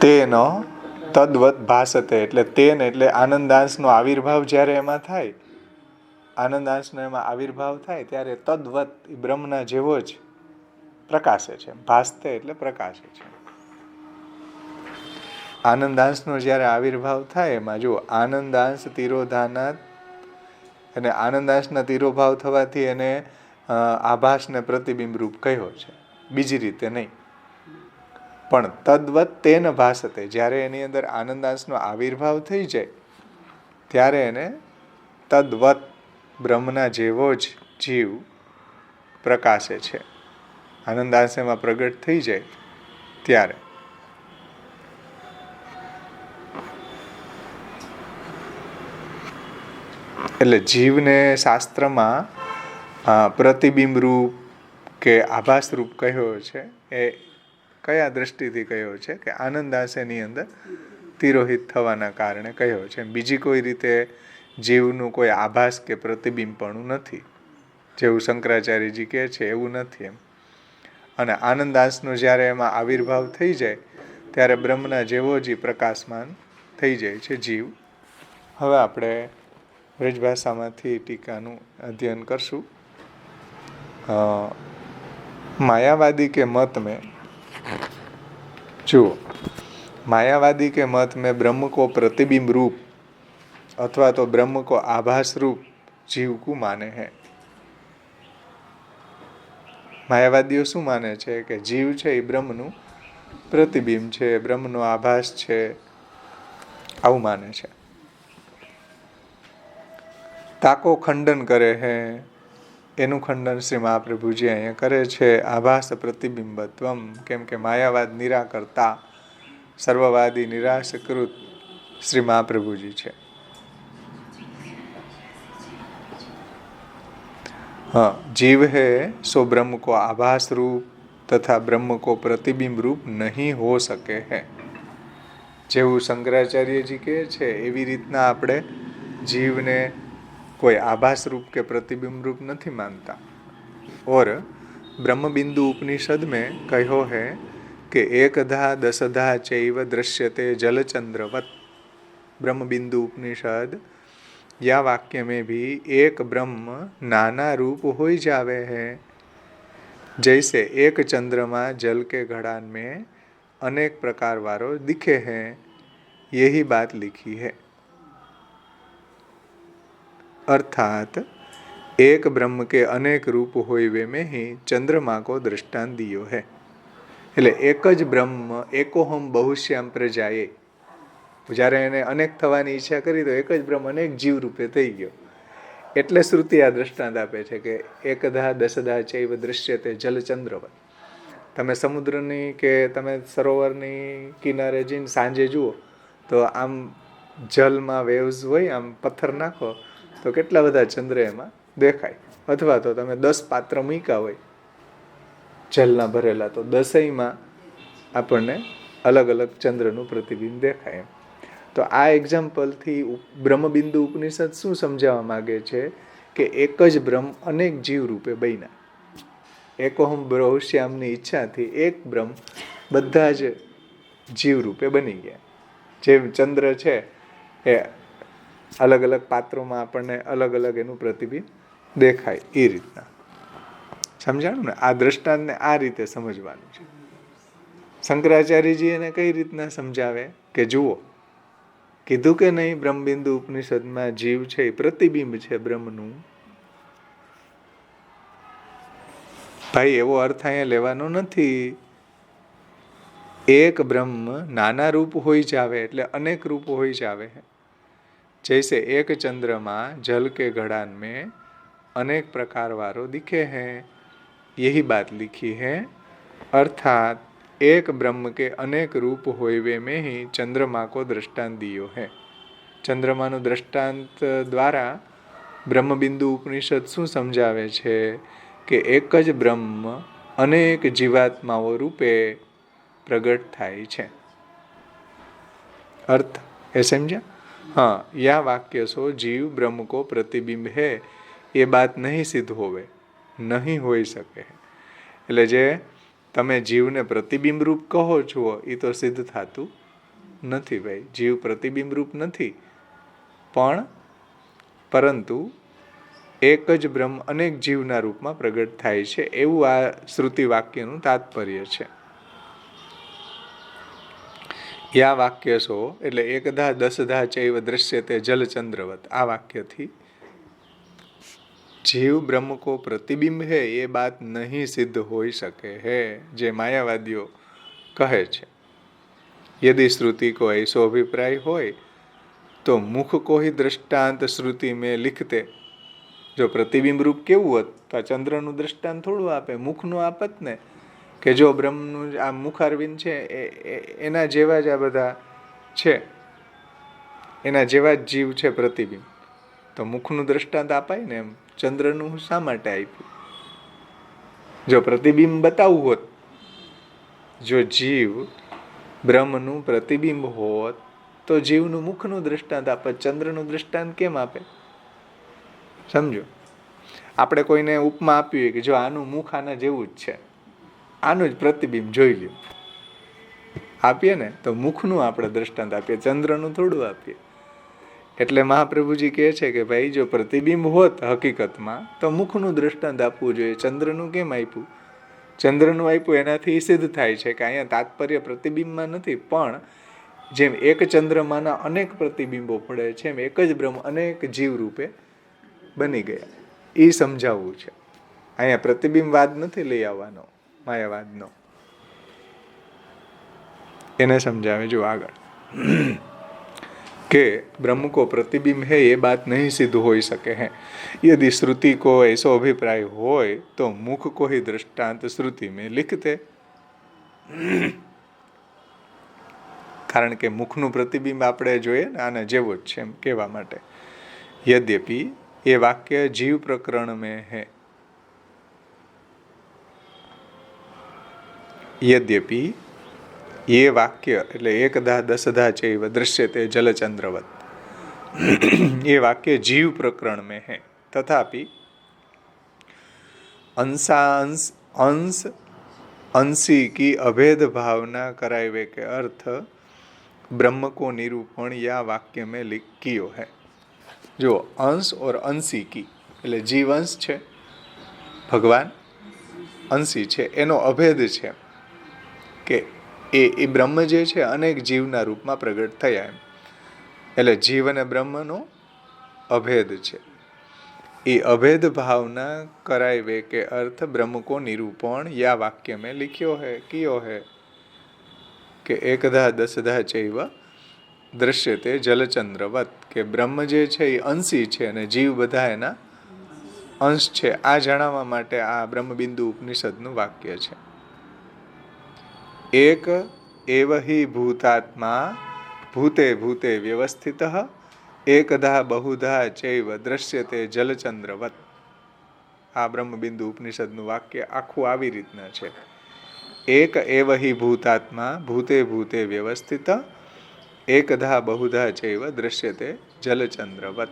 તેનો તદ્વત ભાસતે એટલે તેન એટલે આનંદાંશનો આવિર્ભાવ જ્યારે એમાં થાય, આનંદાંશનો એમાં આવિર્ભાવ થાય ત્યારે તદ્વત બ્રહ્મના જેવો જ પ્રકાશે છે. ભાસતે એટલે પ્રકાશે છે. આનંદાંશનો જ્યારે આવિર્ભાવ થાય એમાં જો આનંદાંશ તિરોધાનાત, અને આનંદાંશના તિરોભાવ થવાથી એને આભાસને પ્રતિબિંબ રૂપ કહ્યો છે, બીજી રીતે નહીં. પણ તદ્વત તેન ભાસતે, જ્યારે એની અંદર આનંદાંશનો આવિર્ભાવ થઈ જાય ત્યારે એને તદ્વત બ્રહ્મના જેવો જ જીવ પ્રકાશે છે. આનંદાંશ એમાં પ્રગટ થઈ જાય ત્યારે. એટલે જીવને શાસ્ત્રમાં પ્રતિબિંબ રૂપ કે આભાસ રૂપ કહ્યો છે. એ કયા દ્રષ્ટિથી કહ્યો છે કે આનંદાંશ એની અંદર તિરોહિત થવાના કારણે કહ્યો છે. બીજી કોઈ રીતે જીવનું કોઈ આભાસ કે પ્રતિબિંબપણું નથી, જેવું શંકરાચાર્યજી કહે છે એવું નથી એમ. અને આનંદાંશનો જ્યારે એમાં આવિર્ભાવ થઈ જાય ત્યારે બ્રહ્મના જેવો જ પ્રકાશમાન થઈ જાય છે જીવ. હવે આપણે વ્રજભાષામાંથી ટીકાનું અધ્યયન કરશું. मायावादी के मत में जो मायावादी के मत में ब्रह्म को प्रतिबिंब रूप अथवा तो ब्रह्म को आभास रूप जीव को माने हैं. માયાવાદીઓ શું માને છે કે જીવ છે એ બ્રહ્મનું પ્રતિબિંબ છે, બ્રહ્મનો આભાસ છે, આવું માને છે. તાકો ખંડન કરે હે, એનું ખંડન શ્રી મહાપ્રભુજી અહીંયા કરે છે. આભાસ પ્રતિબિંબત્વમ, કેમ કે માયાવાદ નિરાકર્તા, સર્વવાદી નિરાશકૃત શ્રી મહાપ્રભુજી છે. हाँ, जीव है सो ब्रह्म को आभास रूप तथा ब्रह्म को प्रतिबिंब रूप नहीं हो सके है. જેવું શંકરાચાર્યજી કહે છે એવી રીતના આપણે જીવને કોઈ આભાસ રૂપ કે प्रतिबिंब रूप नहीं मानता. और ब्रह्म बिंदु उपनिषद में कहो है कि एकधा दशधा चैव दृश्यते जलचंद्रवत. ब्रह्म बिंदु उपनिषद या वाक्य में भी एक ब्रह्म नाना रूप हो जावे है, जैसे एक चंद्रमा जल के घड़ान में अनेक प्रकार वारो दिखे हैं, यही बात लिखी है. अर्थात एक ब्रह्म के अनेक रूप હોય वे में ही चंद्रमा को दृष्टांत दियो है. એટલે એક જ બ્રહ્મ એકોહમ બહુશ્યામ પ્રજાએ, જ્યારે એને અનેક થવાની ઈચ્છા કરી તો એક જ બ્રહ્મ અનેક જીવ રૂપે થઈ ગયો. એટલે શ્રુતિ આ દ્રષ્ટાંત આપે છે કે એકધા દશધા ચૈવ દૃશ્યતે જલચંદ્રવત. તમે સમુદ્રની કે તમે સરોવરની કિનારે જઈને સાંજે જુઓ તો આમ જલમાં વેવ્સ હોય, આમ પથ્થર નાખો તો કેટલા બધા ચંદ્ર એમાં દેખાય. અથવા તો તમે 10 પાત્ર મૂક્યા હોય જલના ભરેલા, તો 10માં આપણને અલગ અલગ ચંદ્રનું પ્રતિબિંબ દેખાય. તો આ એક્ઝામ્પલથી બ્રહ્મબિંદુ ઉપનિષદ શું સમજાવવા માંગે છે કે એક જ બ્રહ્મ અનેક જીવ રૂપે બન્યા. એકોહમ બહુશ્યામની ઈચ્છાથી એક બ્રહ્મ બધા જ જીવ રૂપે બની ગયા. જે ચંદ્ર છે એ અલગ અલગ પાત્રોમાં આપણને અલગ અલગ એનું પ્રતિબિંબ દેખાય. એ રીતના સમજાણું ને? આ દ્રષ્ટાંતને આ રીતે સમજવાનું છે. શંકરાચાર્યજી એને કઈ રીતના સમજાવે કે જુઓ, કીધું કે નહીં બ્રહ્મબિંદુ ઉપનિષદમાં જીવ છે એ પ્રતિબિંબ છે બ્રહ્મનું. ભાઈ એવો અર્થ અહીંયા લેવાનો નથી. એક બ્રહ્મ નાના રૂપ હોઈ જાવે એટલે અનેક રૂપ હોઈ જાવે. जैसे एक चंद्रमा जल के घड़ान में अनेक प्रकार वारो दिखे हैं, यही बात लिखी है. अर्थात एक ब्रह्म के अनेक रूप होइवे में ही चंद्रमा को दृष्टांत दियो है. चंद्रमाનું દ્રષ્ટાંત દ્વારા બ્રહ્મબિંદુ ઉપનિષદ શું સમજાવે છે કે એક જ બ્રહ્મ અનેક જીવાત્માઓ રૂપે પ્રગટ થાય છે. अर्थ એ સમજ્યા? हाँ, यह वाक्य सो जीव ब्रह्म को प्रतिबिंब है ये बात नहीं सिद्ध होवे, नहीं होई सके. એટલે જે તમે જીવને પ્રતિબિંબ રૂપ કહો છો એ તો સિદ્ધ થતું નથી ભાઈ. જીવ પ્રતિબિંબ રૂપ નથી, પરંતુ એક જ બ્રહ્મ અનેક જીવના રૂપમાં પ્રગટ થાય છે, એવું આ શ્રુતિ વાક્યનું તાત્પર્ય છે. યા વાક્ય સો એટલે એકધા દશધા ચૈવ દૃશ્યતે જલચંદ્રવત. આ વાક્યથી जीव ब्रह्म को प्रतिबिंब है ये बात नहीं सिद्ध हो सके है, जे मायावादियों कहे छे. यदि श्रुति को ऐसो अभिप्राय होय तो मुख को ही दृष्टांत श्रुति में लिखते. जो प्रतिबिंब रूप केवुं होत तो चंद्रનું दृष्टांत થોડું આપે, મુખનું આપત ને કે જો બ્રહ્મનું આ મુખારવિંદ છે એના જેવા જ આ બધા છે, એના જેવા જ જીવ છે પ્રતિબિંબ, તો મુખનું દૃષ્ટાંત આપાય ને. એમ ચંદ્રનું શા માટે આપ્યું? જો પ્રતિબિંબ બતાવવું હોત, જો જીવ બ્રહ્મનું પ્રતિબિંબ હોત તો જીવનું મુખનું દૃષ્ટાંત આપે, ચંદ્રનું દૃષ્ટાંત કેમ આપે? સમજો, આપણે કોઈને ઉપમા આપીએ કે જો આનું મુખ આના જેવું જ છે, આનું જ પ્રતિબિંબ જોઈ લ્યો, આપીએ ને તો મુખનું આપણે દૃષ્ટાંત આપીએ, ચંદ્રનું થોડું આપીએ. એટલે મહાપ્રભુજી કહે છે કે ભાઈ જો પ્રતિબિંબ હોત હકીકતમાં તો મુખનું દૃષ્ટાંત આપવું જોઈએ, ચંદ્રનું કેમ આપ્યું? ચંદ્રનું આપ્યું એનાથી સિદ્ધ થાય છે કે અહીંયા તાત્પર્ય પ્રતિબિંબમાં નથી, પણ જેમ એક ચંદ્રમાના અનેક પ્રતિબિંબો પડે છે એમ એક જ બ્રહ્મ અનેક જીવ રૂપે બની ગયા. એ સમજાવવું છે. અહીંયા પ્રતિબિંબવાદ નથી લઈ આવવાનો, માયાવાદનો. એને સમજાવે જો આગળ कि ब्रह्म को प्रतिबिंब है ये बात नहीं सिद्ध हो सके हैं. यदि श्रुति को ऐसा अभिप्राय होय तो मुख को ही दृष्टांत श्रुति में लिखते. कारण के मुखનું પ્રતિબિંબ આપણે જોઈએ ને આને જેવો જ છે એમ કહેવા માટે. यद्यपि ये वाक्य जीव प्रकरण में है. यद्यपि ये वाक्य એટલે એકધા દશધા ચૈવ દૃશ્યતે જલચંદ્રવત, ये वाक्य जीव प्रकरण में है. तथापि अंशांश अंश अंशी की अभेद भावना करावे के अर्थ ब्रह्म को निरूपण या वाक्य में कियो है. जो अंश और अंशी की એટલે जीव अंश છે, भगवान अंशी છે, એનો અભેદ છે કે એ બ્રહ્મ જે છે અનેક જીવના રૂપમાં પ્રગટ થયા એમ. એટલે જીવ અને બ્રહ્મનો અભેદ છે. એ અભेद भावना करावे के अर्थ ब्रह्म को निरूपण या वाक्य में लिखियो है कियो है કે એકધા દસધા ચૈવ દ્રશ્યતે જલચંદ્રવત કે બ્રહ્મ જે છે એ અંશી છે અને જીવ બધા એના અંશ છે. આ જણાવવા માટે આ બ્રહ્મબિંદુ ઉપનિષદનું વાક્ય છે. એક એવ હિ ભૂતાત્મા ભૂતે ભૂતે વ્યવસ્થિત એકધા બહુધા ચૈવ દ્રશ્યતે જલચંદ્રવત. આ બ્રહ્મબિંદુ ઉપનિષદનું વાક્ય આખું આવી રીતના છે. એક એવ હિ ભૂતાત્મા ભૂતે ભૂતે વ્યવસ્થિત એકધા બહુધા ચૈવ દ્રશ્યતે જલચંદ્રવત.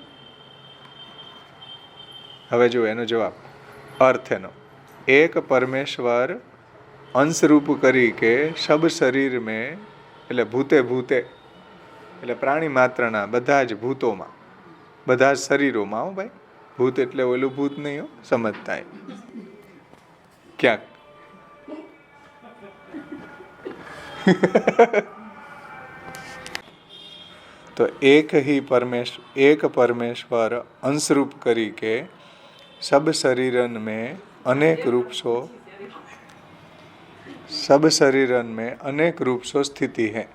હવે જો એનો જવાબ અર્થ એનો એક પરમેશ્વર અંશરૂપ કરી કે સબ શરીર મેં એટલે ભૂતે ભૂતે એટલે પ્રાણી માત્રના બધા જ ભૂતોમાં બધા જ શરીરોમાં હો ભાઈ, ભૂત એટલે ઓલું ભૂત નહીં હો, સમજતા ક્યાંક તો एक परमेश्वर अंशरूप करी के सब शरीरन में अनेक रूप सो स्थिति है.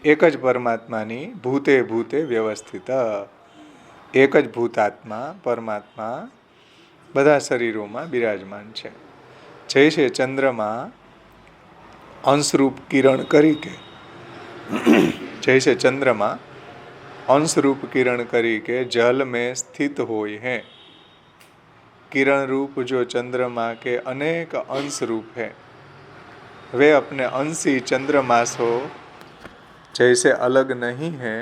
एक ज परमात्मानी भूते भूते व्यवस्थित एक ज भूतात्मा परमात्मा બધા શરીરોમાં બિરાજમાન છે. જૈસે ચંદ્રમાં અંશરૂપ કિરણ કરી કે जैसे चंद्रमा अंश रूप किरण करी के जल में स्थित होय है. किरण रूप जो चंद्रमा के अनेक अंश रूप है वे अपने अंशी चंद्रमा से जैसे अलग नहीं है,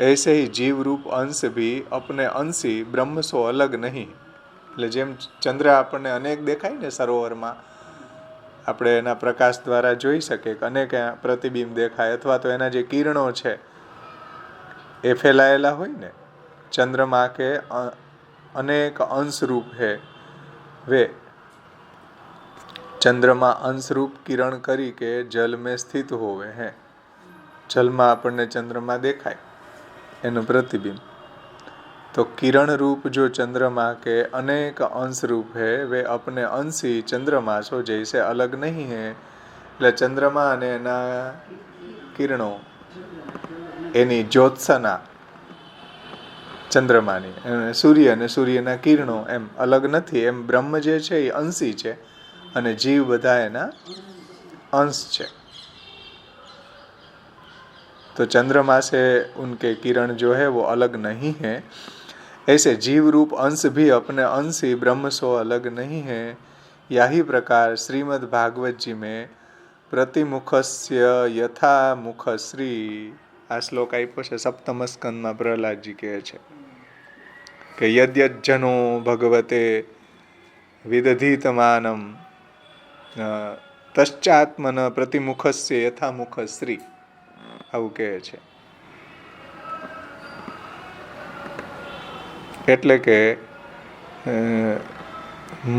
ऐसे ही जीव रूप अंश भी अपने अंशी ब्रह्म से अलग नहीं. એટલે જેમ ચંદ્ર આપણને અનેક દેખાય ને સરોવરમાં, આપણે એના પ્રકાશ દ્વારા જોઈ શકીએ કે અનેક પ્રતિબિંબ દેખાય, અથવા તો એના જે કિરણો છે એ ફેલાયેલા હોય ને. ચંદ્रमा के अनेक अंश रूप है वे चंद्रमा अंश रूप किरण करी के जल में स्थित होवे हैं. जलમાં આપણને ચંદ્रमा દેખાય એનું પ્રતિબિંબ. तो किरण रूप जो चंद्रमा के अनेक अंश रूप है वे अपने अंशी चंद्रमा सो जैसे अलग नहीं है. એટલે ચંદ્રમા અને એના કિરણો એની જ્યોત્સના ચંદ્રમાની સૂર્ય અને સૂર્યના કિરણો એમ અલગ નથી. એમ બ્રહ્મ જે છે એ અંશી છે અને જીવ બધા એના અંશ છે. तो चंद्रमा से उनके किरण जो है वो अलग नहीं है. ऐसे जीव रूप अंश भी अपने अंश ही ब्रह्म सो अलग नहीं है. यही प्रकार श्रीमद् भागवत जी में प्रतिमुखस्य यथा मुखश्री आ श्लोक आप्यो छे सप्तम स्कंद में प्रहलाद जी कहे छे કે યદ્યજ્જનો ભગવતે વિદધીતમાનમ તશ્ચાત્મન પ્રતિમુખસ્ય યથામુખશ્રી આવું કહે છે. એટલે કે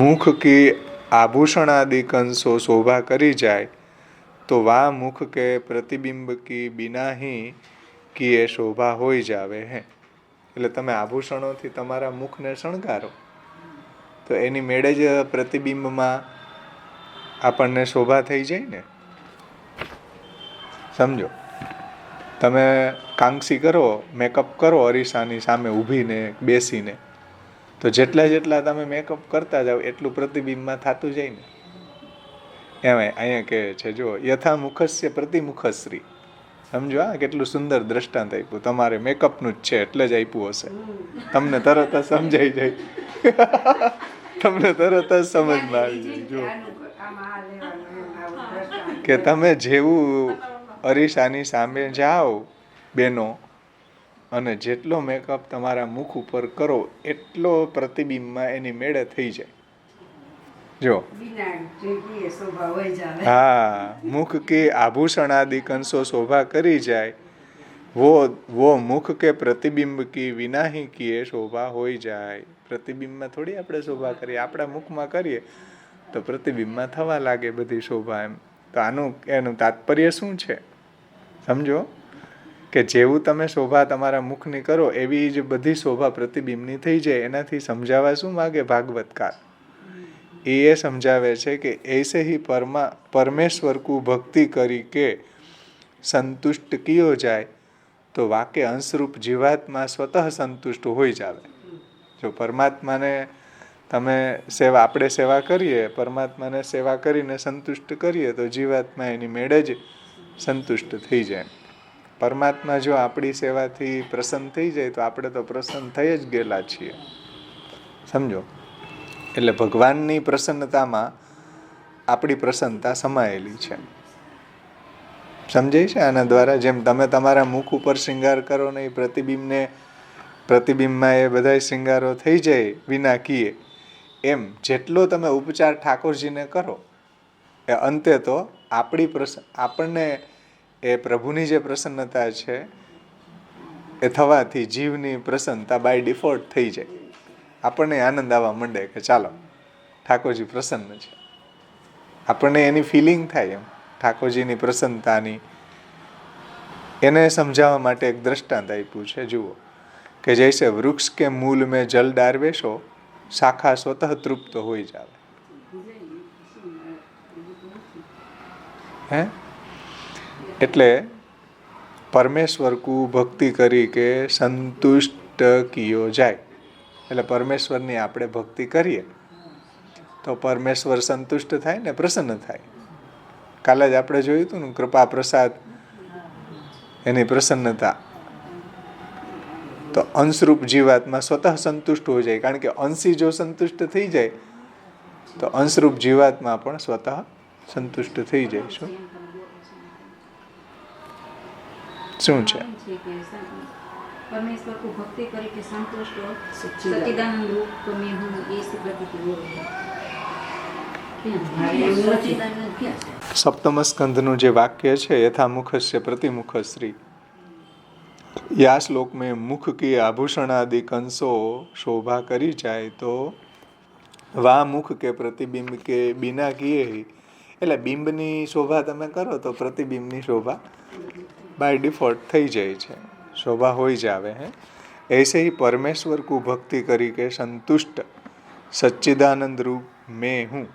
मुख की आभूषण आदि कंसो शोभा करी जाए तो वा मुख के प्रतिबिंब की बिना ही किए शोभा होई जावे है. એટલે તમે આભૂષણોથી તમારા મુખને શણગારો તો એની મેળે જ પ્રતિબિંબમાં આપણને શોભા થઈ જાય ને. સમજો, તમે કાંક્ષી કરો, મેકઅપ કરો અરીસાની સામે ઊભીને બેસીને, તો જેટલા જેટલા તમે મેકઅપ કરતા જાઓ એટલું પ્રતિબિંબમાં થતું જાય ને. એમાં અહીંયા કહે છે જો યથા મુખસ્ય પ્રતિમુખશ્રી. સમજો આ કેટલું સુંદર દ્રષ્ટાંત આપ્યું. તમારે મેકઅપનું જ છે એટલે જ આપ્યું હશે. તમને તરત જ સમજાઈ જાય. તમને તરત જ સમજમાં આવી જાય. જો કે તમે જેવું અરીસાની સામે જાઓ બેનો અને જેટલો મેકઅપ તમારા મુખ ઉપર કરો એટલો પ્રતિબિંબમાં એની મેળે થઈ જાય. જો हाँ, मुख के आभूषण आदि कंसो शोभा करी जाए वो मुख के प्रतिबिंब की विना ही किए शोभा हो जाए. प्रतिबिंब में थोड़ी આપણે શોભા કરીએ, આપણા મુખમાં કરીએ તો પ્રતિબિંબમાં થવા લાગે બધી શોભા. એમ તો આનું એનું તાત્પર્ય શું છે સમજો કે જેવું તમે શોભા તમારા મુખની કરો એવી જ બધી શોભા પ્રતિબિંબની થઈ જાય. એનાથી સમજાવવા શું માગે ભાગવતકાર? એ સમજાવે છે કે ऐसे ही परमेश्वर को भक्ति કરી કે સંતુષ્ટ કિયો જાય તો વાકે અંશરૂપ જીવાત્મા સ્વતઃ સંતુષ્ટ હોઈ જાવે. જો પરમાત્માને આપણે સેવા કરીએ, પરમાત્માને સેવા કરીને સંતુષ્ટ કરીએ તો જીવાત્મા એની મેળે જ સંતુષ્ટ થઈ જાય. પરમાત્મા જો આપણી સેવાથી પ્રસન્ન થઈ જાય તો આપણે તો પ્રસન્ન થઈ જ ગયેલા છીએ. સમજો? એટલે ભગવાનની પ્રસન્નતામાં આપણી પ્રસન્નતા સમાયેલી છે. સમજાય છે? આના દ્વારા જેમ તમે તમારા મુખ ઉપર શૃંગાર કરો ને એ પ્રતિબિંબમાં એ બધા શૃંગારો થઈ જાય વિના કીએ, એમ જેટલો તમે ઉપચાર ઠાકોરજીને કરો એ અંતે તો આપણને એ પ્રભુની જે પ્રસન્નતા છે એ થવાથી જીવની પ્રસન્નતા બાય ડિફોલ્ટ થઈ જાય. આપણને આનંદ આવવા માંડે કે ચાલો ઠાકોરજી પ્રસન્ન છે. આપણને એની ફિલિંગ થાય એમ ઠાકોરજીની પ્રસન્નતાની. એને સમજાવવા માટે એક દ્રષ્ટાંત આપ્યું છે. જુઓ કે જૈસે વૃક્ષ કે મૂલ મેં જલ ડારવેશો શાખા સ્વતઃ તૃપ્ત હોઈ જાવે. હે એટલે પરમેશ્વર કુ ભક્તિ કરી કે સંતુષ્ટ કિયો જાય. એટલે પરમેશ્વરની આપણે ભક્તિ કરીએ તો પરમેશ્વર સંતુષ્ટ થાય ને પ્રસન્ન થાય. કાલે જ આપણે જોયું હતું ને કૃપા પ્રસાદ એની પ્રસન્નતા. તો અંશરૂપ જીવાત્મા સ્વતઃ સંતુષ્ટ હો જાય. કારણ કે અંશી જો સંતુષ્ટ થઈ જાય તો અંશરૂપ જીવાત્મા પણ સ્વતઃ સંતુષ્ટ થઈ જાય. શું છે? परमेश्वर को भक्ति करके संतुष्ट हो सच्चिदानंद रूप में हूँ ऐसी प्रतीति हो रही है. સપ્તમ સ્કંધનું જે વાક્ય છે યથામુખસ્ય પ્રતિમુખશ્રી યા શ્લોક में मुख की आभूषण आदि कंसो शोभा करी जाए तो વા મુખ કે પ્રતિબિંબ કે बिना किए ही. એટલે બિંબની શોભા તમે કરો તો પ્રતિબિંબની શોભા બાય ડિફોલ્ટ થઈ જાય છે, शोभा हो जावे है. ऐसे ही परमेश्वर को भक्ति करी के संतुष्ट सच्चिदानंद रूप में हूँ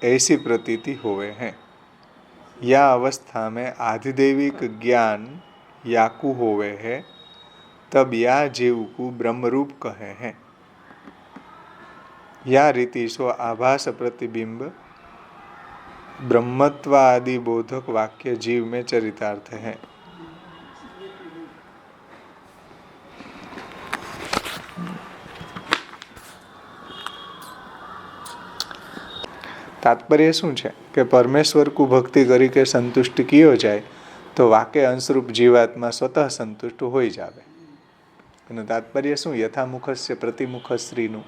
ऐसी प्रतीति होवे हैं. या अवस्था में आधिदैविक ज्ञान याकू होवे है तब या जीव को ब्रह्म रूप कहे हैं. या रीति सो आभास प्रतिबिंब ब्रह्मत्व आदि बोधक वाक्य जीव में चरितार्थ है. તાત્પર્ય શું છે કે પરમેશ્વર કો ભક્તિ કરી કે સંતુષ્ટ કિયો જાય તો વાકે અંશરૂપ જીવાત્મા સ્વતઃ સંતુષ્ટ હોઈ જાવે. એનું તાત્પર્ય શું? યથામુખસ્ય પ્રતિમુખશ્રીનું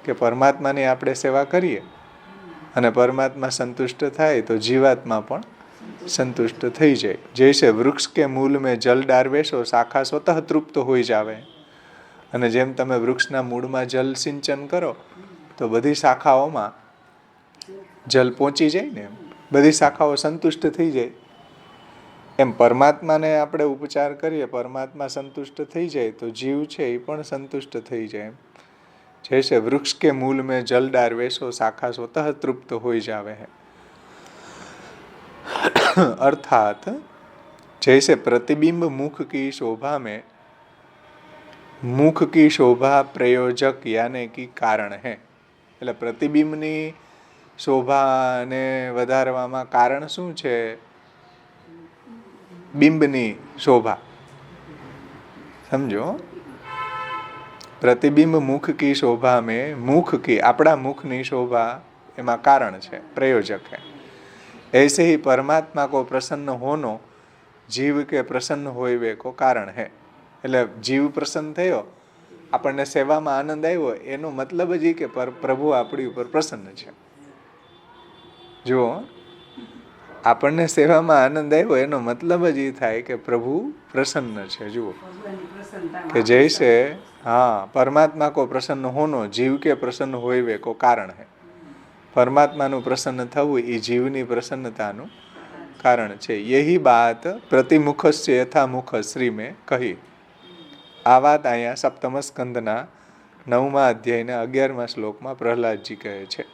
કે પરમાત્માની આપણે સેવા કરીએ અને પરમાત્મા સંતુષ્ટ થાય તો જીવાત્મા પણ સંતુષ્ટ થઈ જાય. જૈસે વૃક્ષ કે મૂળ મેં જલ ડારવેશો શાખા સ્વતઃ તૃપ્ત હોઈ જાવે. અને જેમ તમે વૃક્ષના મૂળમાં જલ સિંચન કરો તો બધી શાખાઓમાં જલ પહોંચી જાય ને, બધી શાખાઓ સંતુષ્ટ થઈ જાય. એમ પરમાત્માને આપણે ઉપચાર કરીએ, પરમાત્મા સંતુષ્ટ થઈ જાય તો જીવ છે એ પણ સંતુષ્ટ થઈ જાય. જૈસે વૃક્ષ કે મૂળ મેં જલ ડારવેશો શાખા સ્વતઃ તૃપ્ત હોઈ જાવે है. अर्थात जैसे प्रतिबिंब मुख की शोभा में मुख की शोभा प्रयोजक यानी कि कारण है. એટલે પ્રતિબિંબની શોભાને વધારવામાં કારણ શું છે? બિંબની શોભા. સમજો, प्रतिबिंब मुख की शोभा में मुख की આપણા મુખની શોભા એમાં કારણ છે, પ્રયોજક है. ऐसे ही परमात्मा को प्रसन्न होनो जीव के प्रसन्न होवे को कारण है. એટલે જીવ પ્રસન્ન થયો, આપણને સેવામાં આનંદ આવ્યો, એનો મતલબ જ કે પ્રભુ આપણી ઉપર પ્રસન્ન છે. જુઓ, આપણને સેવામાં આનંદ આવ્યો એનો મતલબ જ એ થાય કે પ્રભુ પ્રસન્ન છે. જુઓ કે જૈસે हाँ परमात्मा को प्रसन्न होनो जीव के प्रसन्न होवे को कारण है. પરમાત્માનું પ્રસન્ન થવું એ જીવની પ્રસન્નતાનું કારણ છે. યહી બાત પ્રતિમુખસ્ય યથામુખ શ્રી મેં કહી. આ વાત અહીંયા સપ્તમ સ્કંદના 9મા અધ્યાયના 11મા શ્લોકમાં પ્રહલાદજી કહે છે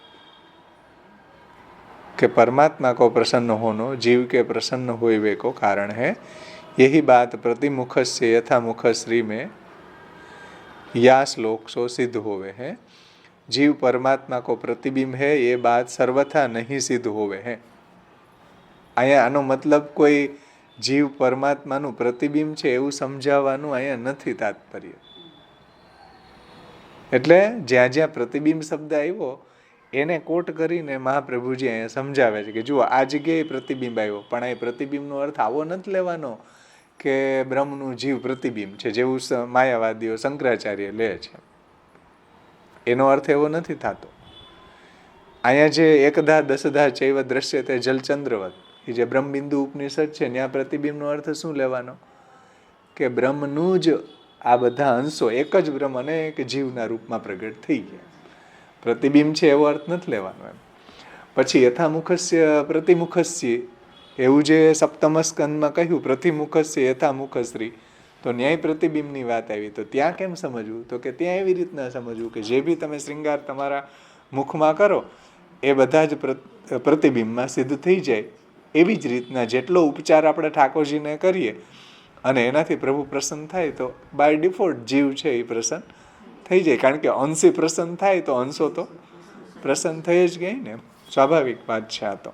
कि परमात्मा को प्रसन्न होनो जीव के प्रसन्न होइवे को कारण है. यही बात प्रतिमुख से यथामुख श्री में या श्लोक सो सिद्ध होवे है. जीव परमात्मा को प्रतिबिंब है ये बात सर्वथा नहीं सिद्ध होवे है. અહીંયા આનો મતલબ કોઈ જીવ પરમાત્માનું પ્રતિબિંબ છે એવું સમજાવવાનું અહીંયા નથી તાત્પર્ય. એટલે જ્યાં જ્યાં પ્રતિબિંબ શબ્દ આવ્યો એને કોટ કરીને મહાપ્રભુજી અહીંયા સમજાવે છે કે જુઓ આ જગ્યાએ પ્રતિબિંબ આવ્યો, પણ આ પ્રતિબિંબનો અર્થ આવો નથી લેવાનો કે બ્રહ્મનું જીવ પ્રતિબિંબ છે જેવું માયાવાદીઓ શંકરાચાર્ય લે છે. એનો અર્થ એવો નથી થતો. અહીંયા જે એકધા દશધા ચૈવ દ્રશ્ય તે જલચંદ્રવત એ જે બ્રહ્મબિંદુ ઉપનિષદ છે ત્યાં પ્રતિબિંબનો અર્થ શું લેવાનો કે બ્રહ્મનું જ આ બધા અંશો એક જ બ્રહ્મ અનેક જીવના રૂપમાં પ્રગટ થઈ ગયા. પ્રતિબિંબ છે એવો અર્થ નથી લેવાનો એમ. પછી યથામુખસ્ય પ્રતિમુખસ્ય એવું જે સપ્તમ સ્કંદમાં કહ્યું પ્રતિમુખસ્ય યથામુખશ્રી, તો ન્યાય પ્રતિબિંબની વાત આવી તો ત્યાં કેમ સમજવું? તો કે ત્યાં એવી રીતના સમજવું કે જે બી તમે શ્રૃંગાર તમારા મુખમાં કરો એ બધા જ પ્રતિબિંબમાં સિદ્ધ થઈ જાય. એવી જ રીતના જેટલો ઉપચાર આપણે ઠાકોરજીને કરીએ અને એનાથી પ્રભુ પ્રસન્ન થાય તો બાય ડિફોલ્ટ જીવ છે એ પ્રસન્ન થઈ જાય. કારણ કે અંશી પ્રસન્ન થાય તો અંશો તો પ્રસન્ન થઈ જ ગઈ ને, સ્વાભાવિક વાત છે આ તો.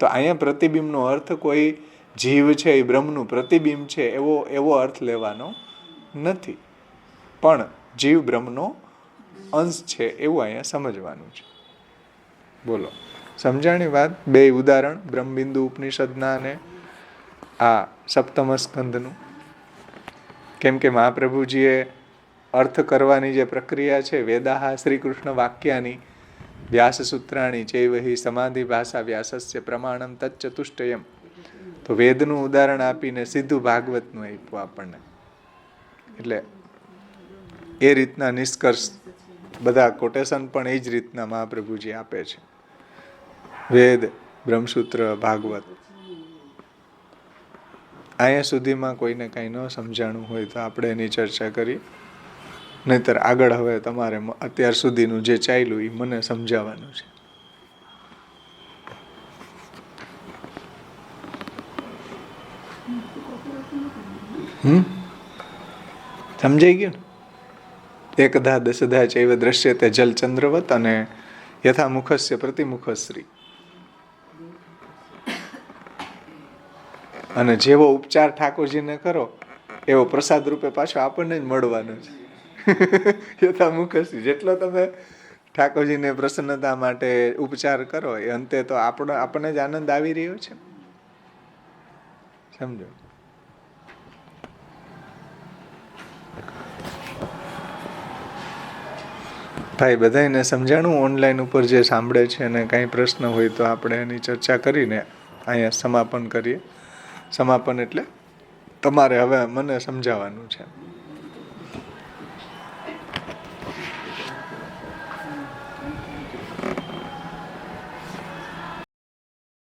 તો અહીંયા પ્રતિબિંબનો અર્થ કોઈ જીવ છે એ બ્રહ્મનું પ્રતિબિંબ છે એવો અર્થ લેવાનો નથી, પણ જીવ બ્રહ્મનો અંશ છે એવું અહીંયા સમજવાનું છે. બોલો, સમજાણી વાત? બે ઉદાહરણ બ્રહ્મબિંદુ ઉપનિષદના અને આ સપ્તમ સ્કંદનું. કેમ કે મહાપ્રભુજીએ અર્થ કરવાની જે પ્રક્રિયા છે વેદાહ શ્રી કૃષ્ણ વાક્યાની વ્યાસ સૂત્રાણી ચૈવહી સમાધિ ભાષા વ્યાસસ્ય પ્રમાણમ તચ્ચતુષ્ટયમ, તો વેદનું ઉદાહરણ આપીને સીધું ભાગવતનું આપ્યું આપણને. એટલે એ રીતના નિષ્કર્ષ બધા કોટેશન પણ એ જ રીતના મહાપ્રભુજી આપે છે. વેદ, બ્રહ્મસૂત્ર, ભાગવત. અહીંયા સુધીમાં કોઈને કાંઈ ન સમજાણું હોય તો આપણે એની ચર્ચા કરીએ. નહીતર આગળ હવે તમારે અત્યાર સુધીનું જે ચાલ્યું એ મને સમજાવવાનું છે. સમજાઈ ગયું ને? એકધા દશધા ચૈવ દ્રશ્ય તે જલચંદ્રવત અને યથામુખસ્ય પ્રતિમુખશ્રી. અને જેવો ઉપચાર ઠાકોરજીને કરો એવો પ્રસાદ રૂપે પાછો આપણને જ મળવાનો છે. યથામુખશ્રી જેટલો તમે ઠાકોરજીને પ્રસન્નતા માટે ઉપચાર કરો એ અંતે તો આપણને જ આનંદ આવી રહ્યો છે. સમજો? ભાઈ બધાને સમજાણું? ઓનલાઈન ઉપર જે સાંભળે છે અને કાંઈ પ્રશ્ન હોય તો આપણે એની ચર્ચા કરીને અહીંયા સમાપન કરીએ. સમાપન એટલે તમારે હવે મને સમજાવવાનું છે.